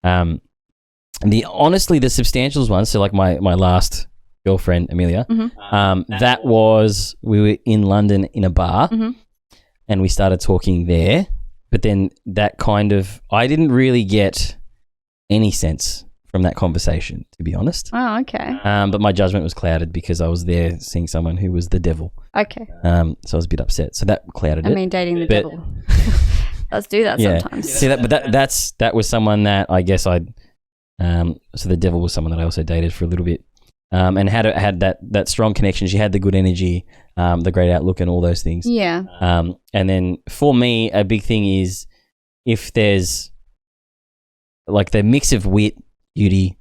Honestly, the substantials ones. So like my last girlfriend, Amelia. That was, we were in London in a bar, and we started talking there. But then that kind of, I didn't really get any sense from that conversation, to be honest. Oh, okay. But my judgment was clouded because I was there seeing someone who was the devil. Okay. So I was a bit upset. So that clouded it. I mean, dating the devil. Let's do that sometimes. See that was someone that I guess I'd. So the devil was someone that I also dated for a little bit, and had that strong connection. She had the good energy, the great outlook, and all those things. Yeah. And then for me, a big thing is if there's like the mix of wit, beauty,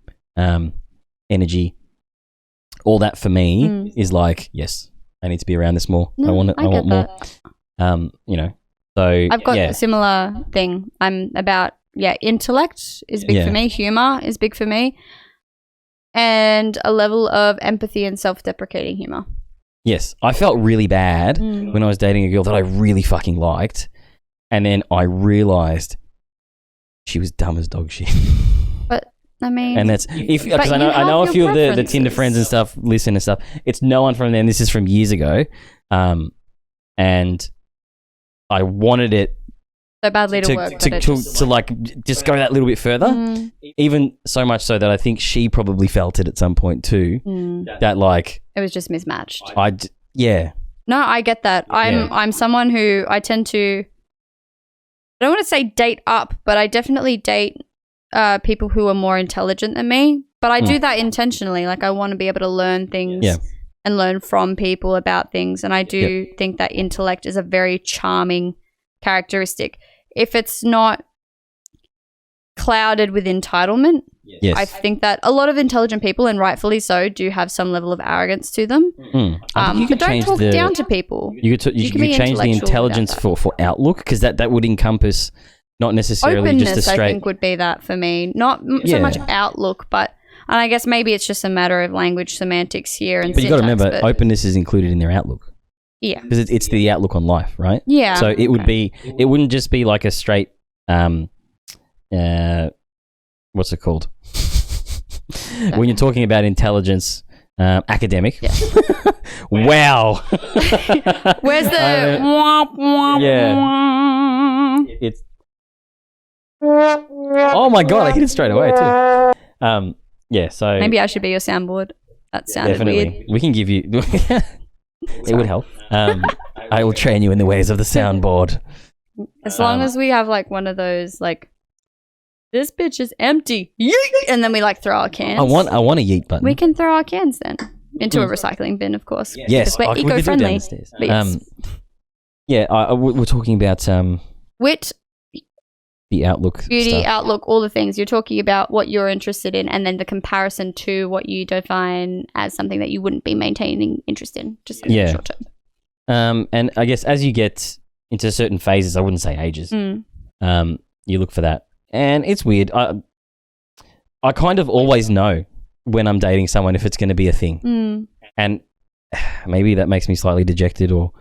energy, all that for me is like, yes, I need to be around this more. No, I want more. So I've got a similar thing. I'm about intellect is big for me. Humor is big for me, and a level of empathy and self-deprecating humor. Yes, I felt really bad when I was dating a girl that I really fucking liked, and then I realized she was dumb as dog shit. But I mean, and that's because I know a few of the Tinder friends and stuff listen and stuff. It's no one from them. This is from years ago, and I wanted it so badly to work to like just go that little bit further, even so much so that I think she probably felt it at some point too. That like it was just mismatched. No, I get that. I'm someone who I tend to. I don't want to say date up, but I definitely date people who are more intelligent than me. But I do that intentionally. Like I want to be able to learn things and learn from people about things, and I do think that intellect is a very charming characteristic. If it's not clouded with entitlement, I think that a lot of intelligent people, and rightfully so, do have some level of arrogance to them. But don't talk down to people. You could change the intelligence for outlook, because that would encompass not necessarily openness, just a straight. I think would be that for me. Not so much outlook, but and I guess maybe it's just a matter of language semantics here. And but you got to remember, openness is included in their outlook. Yeah, because it's the outlook on life, right? Yeah. So it would be, it wouldn't just be like a straight, what's it called? When you're talking about intelligence, academic. Yeah. Wow. Where's the womp womp? Yeah. It's. Oh my god! I hit it straight away too. Yeah. So maybe I should be your soundboard. That sounded weird. We can give you. It would help. I will train you in the ways of the soundboard. As long as we have like one of those like, this bitch is empty, yeet! And then we like throw our cans. I want a yeet button. We can throw our cans then into a recycling bin, of course. Yes, we're eco-friendly. We're talking about wit, the outlook, beauty, stuff. Outlook, all the things. You're talking about what you're interested in, and then the comparison to what you define as something that you wouldn't be maintaining interest in, just short term. And I guess as you get into certain phases, I wouldn't say ages, you look for that. And it's weird. I kind of always know when I'm dating someone if it's going to be a thing. And maybe that makes me slightly dejected or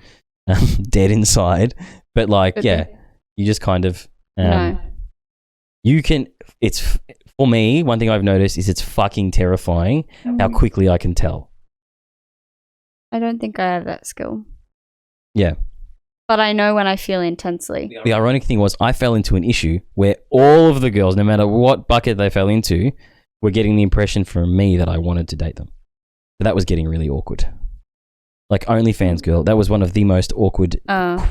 dead inside. But like, you just kind of... you can, it's, for me, one thing I've noticed is it's fucking terrifying how quickly I can tell. I don't think I have that skill. Yeah. But I know when I feel intensely. The ironic thing was I fell into an issue where all of the girls, no matter what bucket they fell into, were getting the impression from me that I wanted to date them. So that was getting really awkward. Like OnlyFans girl, that was one of the most awkward,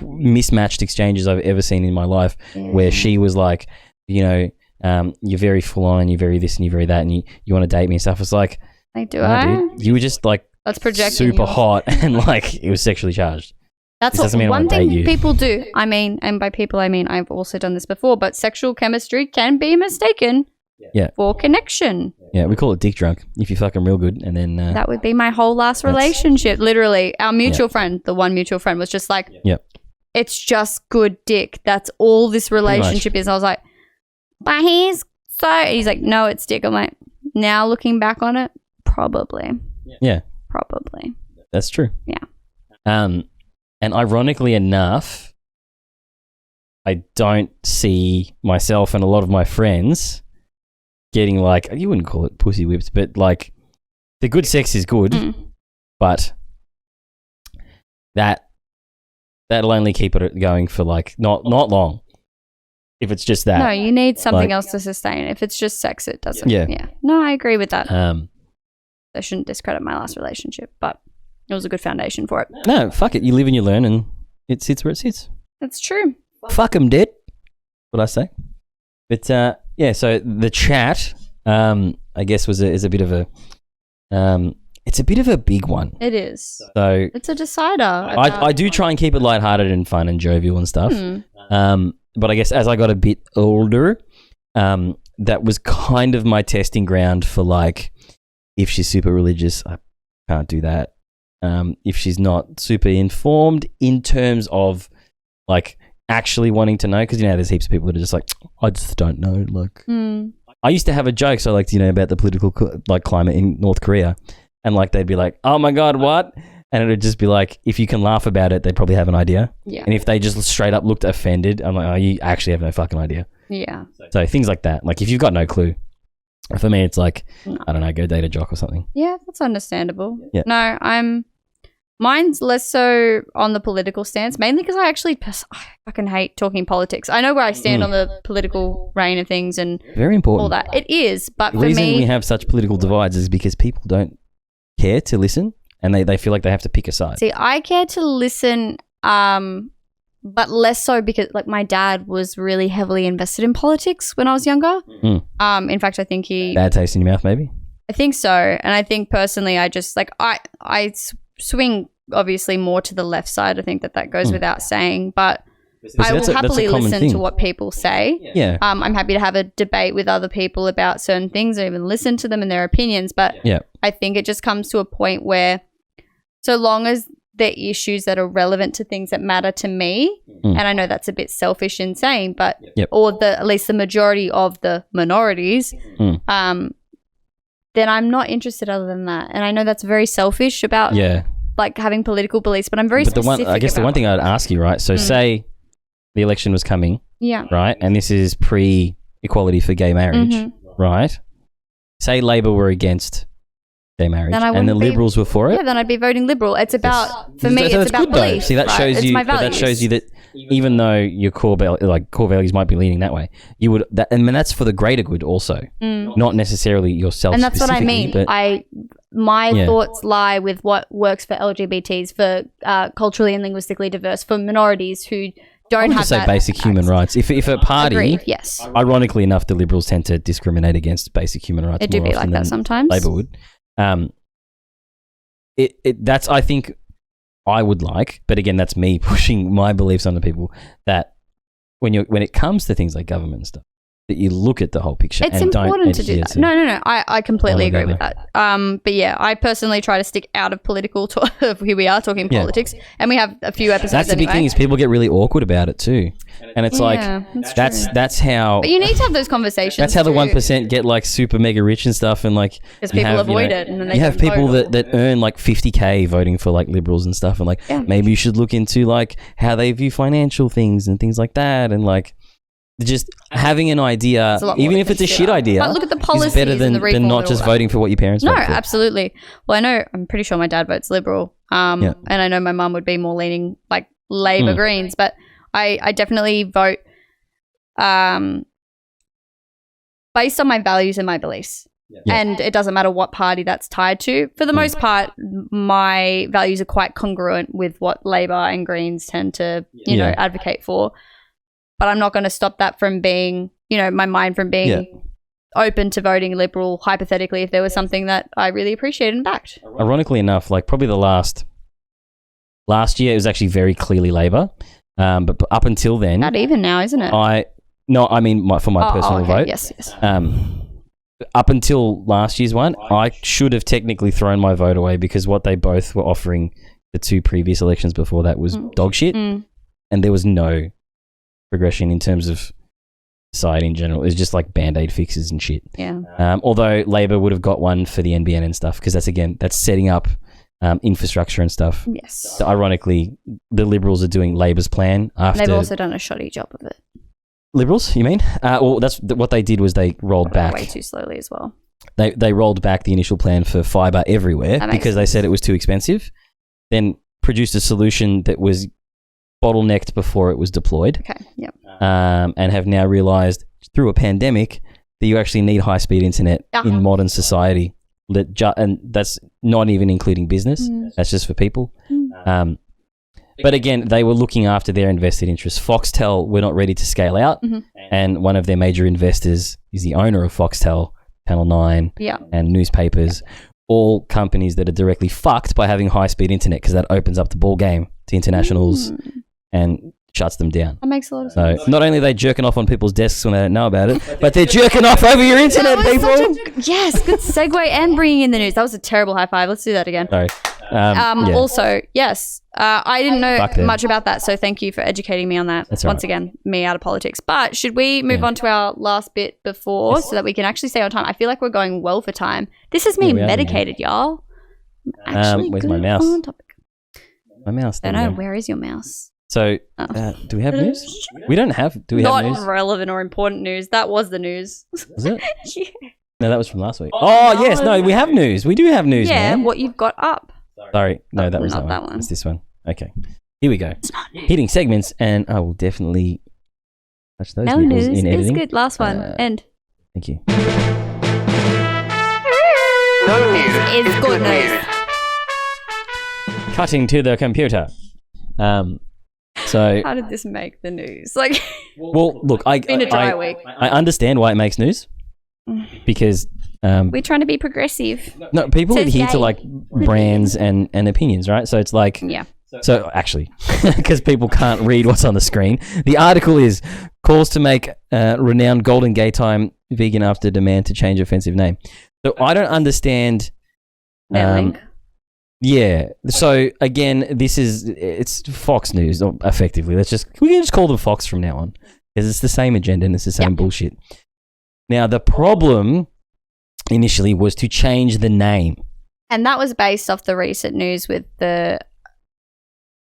mismatched exchanges I've ever seen in my life, where she was like, you know, you're very full on, you're very this and you're very that, and you want to date me and stuff. It's like, Like, do no, I? dude, you were just like That's projecting super yours. hot and like it was sexually charged. That's This doesn't mean I one wanna thing date you. people do. I mean, and by people I mean I've also done this before, but sexual chemistry can be mistaken Yeah. for connection. Yeah, we call it dick drunk if you fucking real good, and then That would be my whole last That's- relationship. Literally, our mutual friend, the one mutual friend, was just like, Yep. it's just good dick. That's all this relationship is. I was like, but he's like, no, it's dick. I'm like, now looking back on it, probably. yeah, Probably. that's true. Yeah. And ironically enough, I don't see myself and a lot of my friends getting like, you wouldn't call it pussy whipped, but like the good sex is good, but that'll only keep it going for like not long. If it's just that. No, you need something Like- else to sustain. If it's just sex, it doesn't. Yeah. Yeah. No, I agree with that. I I shouldn't discredit my last relationship, but it was a good foundation for it. No, fuck it. You live and you learn, and it sits where it sits. That's true. Fuck 'em dead. What I say. But yeah, so the chat, I guess is a bit of a, it's a bit of a big one. It is. So It's a decider. I do try and keep it lighthearted and fun and jovial and stuff. But I guess as I got a bit older, that was kind of my testing ground for like, if she's super religious, I can't do that. If she's not super informed in terms of like actually wanting to know, because you know there's heaps of people that are just like, I just don't know. Like, I used to have a joke, so like, you know, about the political climate in North Korea, and like they'd be like, oh my god, what? And it would just be like, if you can laugh about it, they'd probably have an idea. Yeah. And if they just straight up looked offended, I'm like, oh, you actually have no fucking idea. Yeah. So things like that. Like if you've got no clue, for me, it's like, I don't know, go date a jock or something. Yeah, that's understandable. Yeah. No, mine's less so on the political stance, mainly because I fucking hate talking politics. I know where I stand on the political reign of things and Very important. all that. It is, but The for reason me, we have such political divides is because people don't care to listen, and they feel like they have to pick a side. see, I care to listen, but less so because like my dad was really heavily invested in politics when I was younger. In fact, I think Bad taste in your mouth, maybe? I think so. And I think personally, I just like, I swing obviously more to the left side. I think that goes without saying, but I will happily listen to what people say. Yeah. I'm happy to have a debate with other people about certain things or even listen to them and their opinions. But Yeah. I think it just comes to a point where so long as they're issues that are relevant to things that matter to me, and I know that's a bit selfish in saying, but or at least the majority of the minorities, then I'm not interested other than that. And I know that's very selfish about like having political beliefs, but I'm very specific the one thing I'd ask you, right? So say the election was coming, right? And this is pre-equality for gay marriage, right? Say Labor were against gay marriage Then I and the wouldn't be- Liberals were for it. Yeah, then I'd be voting Liberal. It's about, for me, So it's that's about good, though. belief. See, that right? shows It's you. my That values. shows you that even though your core values might be leaning that way, you would. And that's for the greater good, also, not necessarily yourself. And that's what I mean. But My Yeah. thoughts lie with what works for LGBTs, for culturally and linguistically diverse, for minorities who I don't would have just say that. basic human rights. If a party, Agreed, yes. Ironically enough, the Liberals tend to discriminate against basic human rights. It do more be like often that than sometimes. Labor would. That's I think I would like, but again, that's me pushing my beliefs onto people. That when it comes to things like government and stuff, that you look at the whole picture. It's and don't important to do adhere that. No. I completely Oh, agree no. with that. But yeah, I personally try to stick out of political talk. Here we are talking Yeah. politics, and we have a few episodes. That's the big thing, is people get really awkward about it too, and it's Yeah, like that's that's how. But you need to have those conversations. That's how the too. 1% get like super mega rich and stuff, and like 'Cause you people have, avoid it, and then they you have don't people vote that earn like 50K voting for like Liberals and stuff, and like maybe you should look into like how they view financial things and things like that, and like just having an idea, It's a lot more even to if it's a consider. shit idea, But look at the is policies better and than the reform not and just all that. voting for what your parents No, vote for. absolutely. Well, I'm pretty sure my dad votes Liberal. And I know my mum would be more leaning like Labor Greens, but I definitely vote based on my values and my beliefs. Yeah. And it doesn't matter what party that's tied to. For the most part, my values are quite congruent with what Labor and Greens tend to, you know, advocate for. But I'm not going to stop that from being my mind from being open to voting Liberal, hypothetically, if there was something that I really appreciated and backed. Ironically enough, like probably the last year, it was actually very clearly Labor. But up until then... Not even now, isn't it? For my personal vote. Yes. Up until last year's one, I should have technically thrown my vote away because what they both were offering the 2 previous elections before that was dog shit. And there was no progression in terms of society in general. It was just like Band-Aid fixes and shit. Yeah. Although Labor would have got one for the NBN and stuff because that's setting up infrastructure and stuff. Yes. So ironically, the Liberals are doing Labor's plan after... They've also done a shoddy job of it. Liberals, you mean? Well, that's what they did was they rolled back way too slowly as well. They rolled back the initial plan for fibre everywhere because they said it was too expensive. Then produced a solution that was bottlenecked before it was deployed. Okay. Yep. And have now realised through a pandemic that you actually need high speed internet in modern society. And that's not even including business. That's just for people. But again, they were looking after their invested interests. Foxtel were not ready to scale out, and one of their major investors is the owner of Foxtel, Channel 9, and newspapers, all companies that are directly fucked by having high-speed internet because that opens up the ball game to internationals and shuts them down. That makes a lot of sense. So not only are they jerking off on people's desks when they don't know about it, but they're jerking off over your internet, people. Yes, good segue and bringing in the news. That was a terrible high five. Let's do that again. Sorry. Also, yes, I didn't know much about that, so thank you for educating me on that. That's Once right. again, me out of politics. But should we move on to our last bit before so that we can actually stay on time? I feel like we're going well for time. This is me medicated, y'all. Actually, where's good my mouse? on topic. My mouse. I don't know. Where is your mouse? So, do we have news? We don't have. Do we have news? Not relevant or important news. That was the news. Was it? Yeah. No, that was from last week. Oh yes, no, we have news. We do have news, Yeah, man. what you've got up. Sorry, no, that was not that that one. one. It's this one. Okay, here we go. Hitting segments, and I will definitely touch those No nipples news in is editing. good. Last one. End. Thank you. No news Is good news. Cutting to the computer. So How did this make the news? Like, well, look, it's been a dry week. I understand why it makes news because We're trying to be progressive. no, people Says adhere to gay. like brands and opinions, right? So it's like Yeah. So actually, because people can't read what's on the screen, the article is calls to make renowned Golden Gay Time vegan after demand to change offensive name. So I don't understand. Yeah. So again, it's Fox News, effectively. We can just call them Fox from now on because it's the same agenda and it's the same bullshit. Now the problem initially was to change the name, And that was based off the recent news with it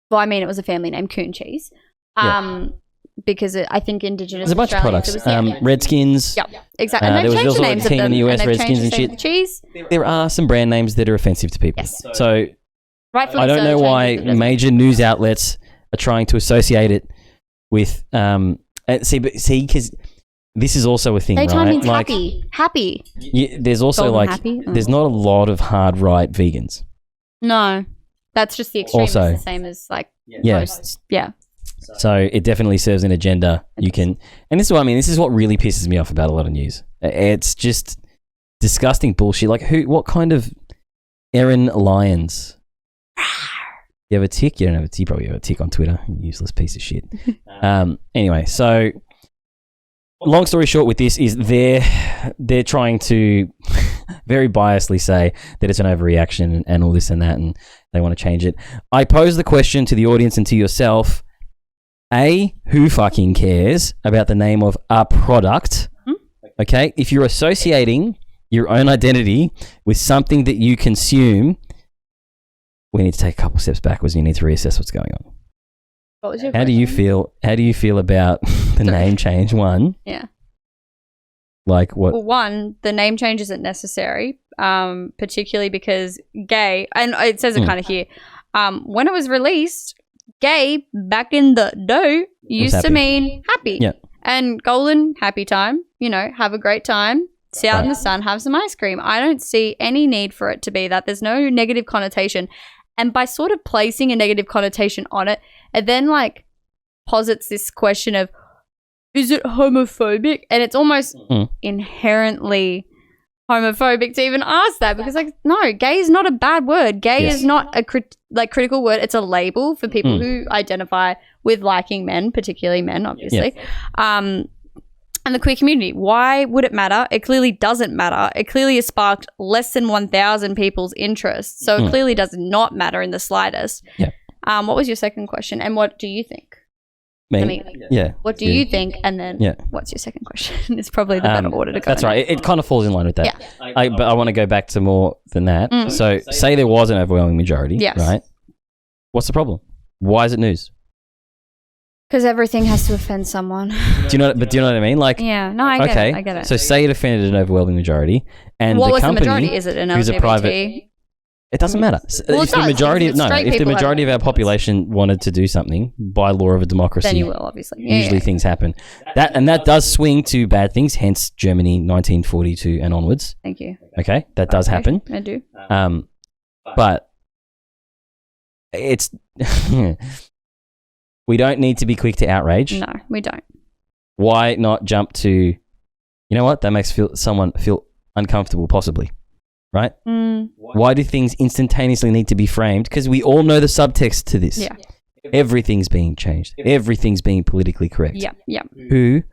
was a family name, Coon Cheese. Because I think Indigenous there's a bunch of Australians, products. it was- Redskins. Yep, exactly. And there they've was changed also the like names the team of them. in the US, and they've Redskins and changed the shit. cheese. There are some brand names that are offensive to people. Yes. So Rightfully I don't so, know change why it, doesn't it? major news outlets are trying to associate it with because this is also a thing, Daytime right? means happy. There's also Golden happy? there's not a lot of hard right vegans. No, that's just the extreme. Also- It's the same as like Yeah. most. Yeah. So it definitely serves an agenda. You can, and this is what I mean. This is what really pisses me off about a lot of news. It's just disgusting bullshit. Like what kind of Erin Lyons? You have a tick? You don't have a tick. You probably have a tick on Twitter. You useless piece of shit. Anyway, so long story short with this is they're trying to very biasly say that it's an overreaction and all this and that, and they want to change it. I pose the question to the audience and to yourself. Who fucking cares about the name of a product? Okay, if you're associating your own identity with something that you consume, we need to take a couple steps backwards and you need to reassess what's going on. What was your How do you feel about the name change? One, Yeah. like what? Well, one, the name change isn't necessary, particularly because gay, and it says it kind of here. When it was released, gay back in the day used to happy. mean happy. Yeah. And golden, happy time, have a great time, sit out in the sun, have some ice cream. I don't see any need for it to be that. There's no negative connotation. And by sort of placing a negative connotation on it, it then like posits this question of is it homophobic? And it's almost inherently homophobic to even ask that, because like, no, gay is not a bad word. Gay is not a critical word. It's a label for people who identify with liking men, particularly men, obviously. And the queer community. Why would it matter? It clearly doesn't matter. It clearly has sparked less than 1,000 people's interest. So it clearly does not matter in the slightest. Yeah. What was your second question? And what do you think? Me? What do you think? And then what's your second question? It's probably the better order to go. That's right. It kind of falls in line with that. Yeah. But I want to go back to more than that. So say there was an overwhelming majority, right? What's the problem? Why is it news? Because everything has to offend someone. Do you know what I mean? Like, yeah, no, I get it. I get it. So say it offended an overwhelming majority, and what the was company, the majority? Is it an who's a LGBT? private? It doesn't matter. Well, if the majority, of our population wanted to do something by law of a democracy, then you will, obviously. Usually things happen. That does swing to bad things. Hence, Germany, 1942 and onwards. Thank you. Okay, that does happen. I do. But it's. We don't need to be quick to outrage. No, we don't. Why not jump to, you know what? That makes someone feel uncomfortable, possibly. Right? Why do things instantaneously need to be framed? Because we all know the subtext to this. Yeah. Everything's being changed. Everything's being politically correct. Yeah. Who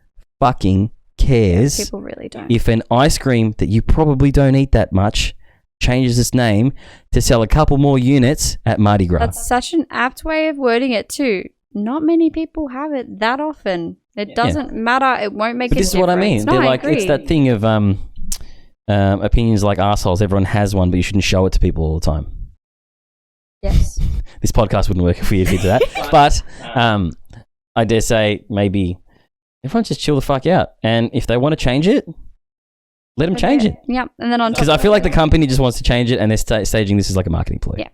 fucking cares? People really don't. If an ice cream that you probably don't eat that much changes its name to sell a couple more units at Mardi Gras. That's such an apt way of wording it too. Not many people have it that often. It doesn't matter. It won't make a difference. This is what I mean. No, They're I like, agree. it's that thing of opinions like assholes. Everyone has one, but you shouldn't show it to people all the time. Yes. This podcast wouldn't work if we did that. But I dare say maybe everyone just chill the fuck out. And if they want to change it, let them change it. Yeah. And then on because I feel like the company just wants to change it and they're staging this as like a marketing ploy. Yeah.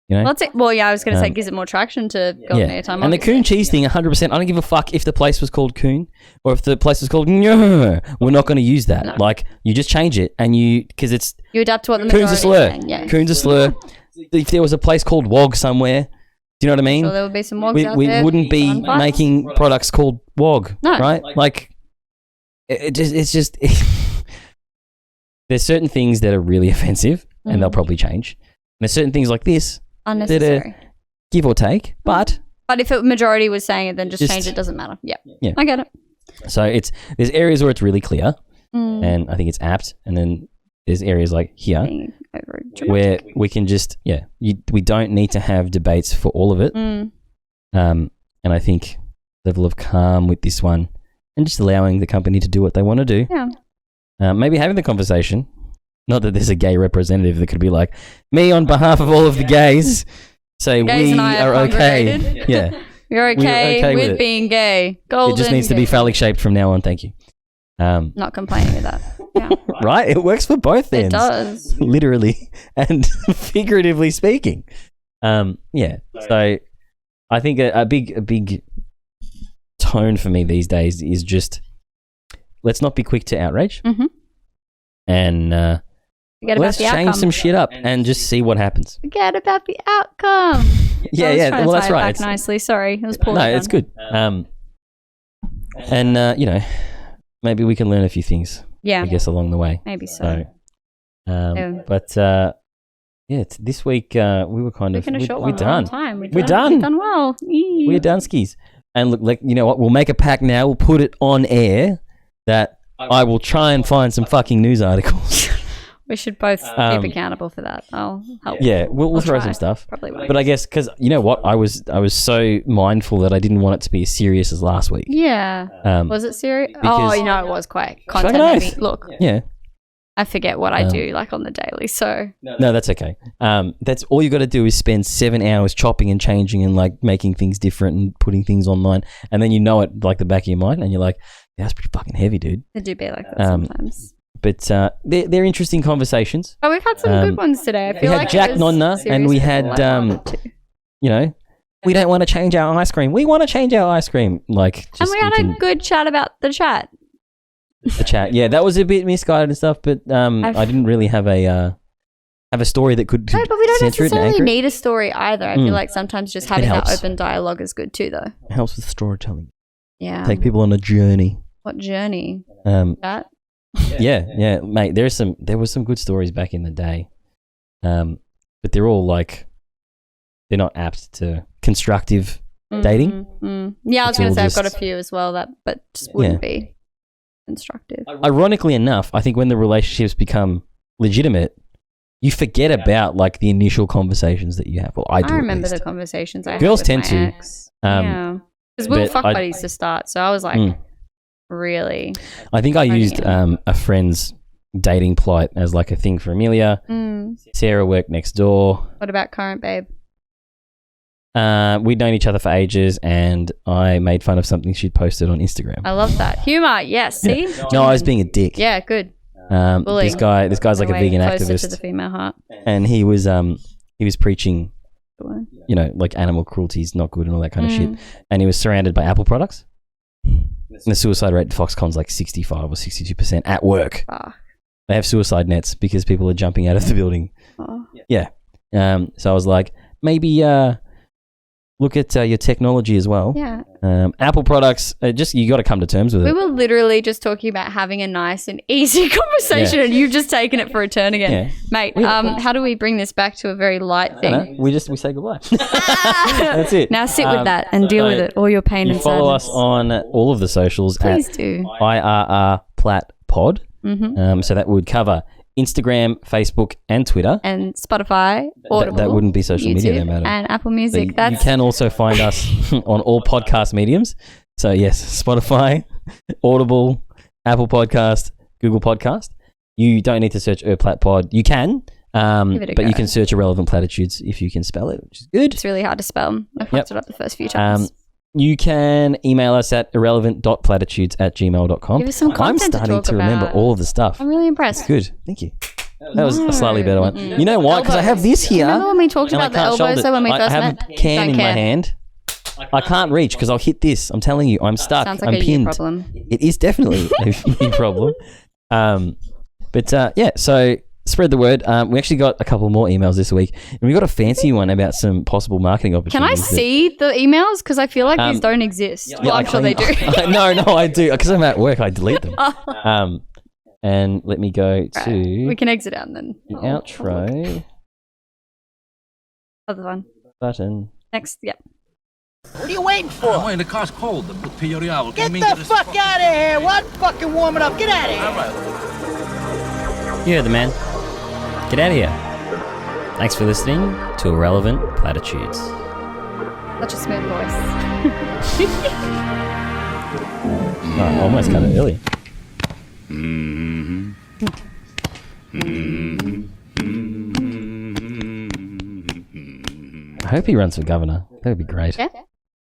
You know? Well, I was going to say it gives it more traction to go on airtime. And the Coon cheese thing, 100%. I don't give a fuck if the place was called Coon or if the place was called No. We're not going to use that. No. Like, you just change it and because it's... You adapt to what the majority Coon's a slur. is saying. Yeah. Coon's a slur. If there was a place called Wog somewhere, do you know what I mean? So there would be some wogs out we there. wouldn't be making products called Wog, No. right? Like, it's just... There's certain things that are really offensive and they'll probably change. And there's certain things like this unnecessary. That are give or take, but if a majority was saying it, then just change it. Doesn't matter. Yeah, I get it. So there's areas where it's really clear, and I think it's apt, and then there's areas like here where we can just we don't need to have debates for all of it. And I think level of calm with this one, and just allowing the company to do what they want to do. Yeah. Maybe having the conversation. Not that there's a gay representative that could be like, me on behalf of all of the gays, say gays we and I are okay. congregated. Yeah. You're okay with it. being gay. Golden It just needs to be phallic shaped from now on. Thank you. Not complaining with that. Yeah. Right? It works for both ends. It does. Literally and figuratively speaking. Yeah. So I think a big tone for me these days is just let's not be quick to outrage. And let's change some shit up and just see what happens. Forget about the outcome. Yeah. Well, that's right. Back nicely. Sorry, it was poorly done. It's good. And maybe we can learn a few things. Yeah, I guess along the way. Maybe so. But this week we were kind of we're done. We're done. We've done well. We're done skis. And look, like you know what? We'll make a pact now. We'll put it on air that I will try and find some fucking news articles. We should both keep accountable for that. I'll help. Yeah, we'll throw some stuff. Probably won't. But I guess because you know what, I was so mindful that I didn't want it to be as serious as last week. Yeah. Was it serious? Because- it was quite content heavy. Look. Yeah. I forget what I do like on the daily, so no, that's okay. That's all you got to do is spend 7 hours chopping and changing and like making things different and putting things online, and then you know it like the back of your mind, and you're like, yeah, that's pretty fucking heavy, dude. It do be like that sometimes. But they're interesting conversations. Oh, we've had some good ones today. I feel we like had Jack Nonna, and we had you know, we don't want to change our ice cream. We want to change our ice cream. Like, and we had a good chat about the chat. The chat, yeah, that was a bit misguided and stuff, but I didn't really have a story that could. No, but we don't censor it and necessarily anchor it. need a story either. I feel like sometimes just having that helps. open dialogue is good too, though. It helps with storytelling. Yeah. Take people on a journey. What journey? That? Yeah, mate. There was some good stories back in the day, but they're all like they're not apt to constructive dating. Yeah, I was It's going to all say I've got a just- few as well but just wouldn't be constructive. Ironically enough, I think when the relationships become legitimate, you forget about like the initial conversations that you have. Well, I do. I at remember least. the conversations I Girls had with tend my to. ex. Yeah, because we were but fuck I- buddies to start, so I was like, really. I think I phoning used it. a friend's dating plight as like a thing for Amelia. Sarah worked next door. What about current babe? We'd known each other for ages, and I made fun of something she'd posted on Instagram. I love that humor. Yes, see. No, I was being a dick. Yeah, good. This guy's like a vegan closer activist, to the female heart. and he was preaching, you know, like animal cruelty is not good and all that kind of shit. And he was surrounded by Apple products. And the suicide rate at Foxconn's like 65 or 62% at work. They have suicide nets because people are jumping out of the building. Yeah. So I was like, maybe look at your technology as well. Yeah. Apple products, just you got to come to terms with We it. were literally just talking about having a nice and easy conversation, and you've just taken it for a turn again, Yeah. mate. How do we bring this back to a very light I thing? don't know, we say goodbye. That's it. Now sit with that and deal with it, all your pain You and follow sadness. us on all of the socials. Please at do. IRR Plat Pod. So that would cover Instagram, Facebook, and Twitter. And Spotify, Audible, that wouldn't be social media, YouTube, no matter. and Apple Music. So you can also find us on all podcast mediums. So yes, Spotify, Audible, Apple Podcast, Google Podcast. You don't need to search Plat Pod. You can, Give it a but go. you can search Irrelevant Platitudes if you can spell it, which is good. It's really hard to spell. I fucked it up the first few times. You can email us at irrelevant.platitudes@gmail.com. Give us some I'm content to starting talk to remember about. all of the stuff. I'm really impressed. Good. Thank you. That was a slightly better one. You know why? Because I have this here. Remember when we talked and I about the can't elbows shoulder though when we it. first I have met? a can Don't in my care. hand. I can't reach because I'll hit this. I'm telling you, I'm stuck. Sounds like I'm a you pinned. problem. It is definitely a problem. Yeah, so spread the word. We actually got a couple more emails this week, and we got a fancy one about some possible marketing Can I opportunities. see the emails? Because I feel like these don't exist. Yeah, Well, I'm sure they do. no, I do. Because I'm at work, I delete them. And let me go to We can exit out and then. the outro Other one. button. Next, yep. What are you waiting for? I'm waiting. The car's cold. The periodical. Get the fuck out of here! What fucking warming up? Get out of here! All right. You heard the man. Get out of here. Thanks for listening to Irrelevant Platitudes. Such a smooth voice. Oh, I almost cut it early. I hope he runs for governor. That would be great. Yeah.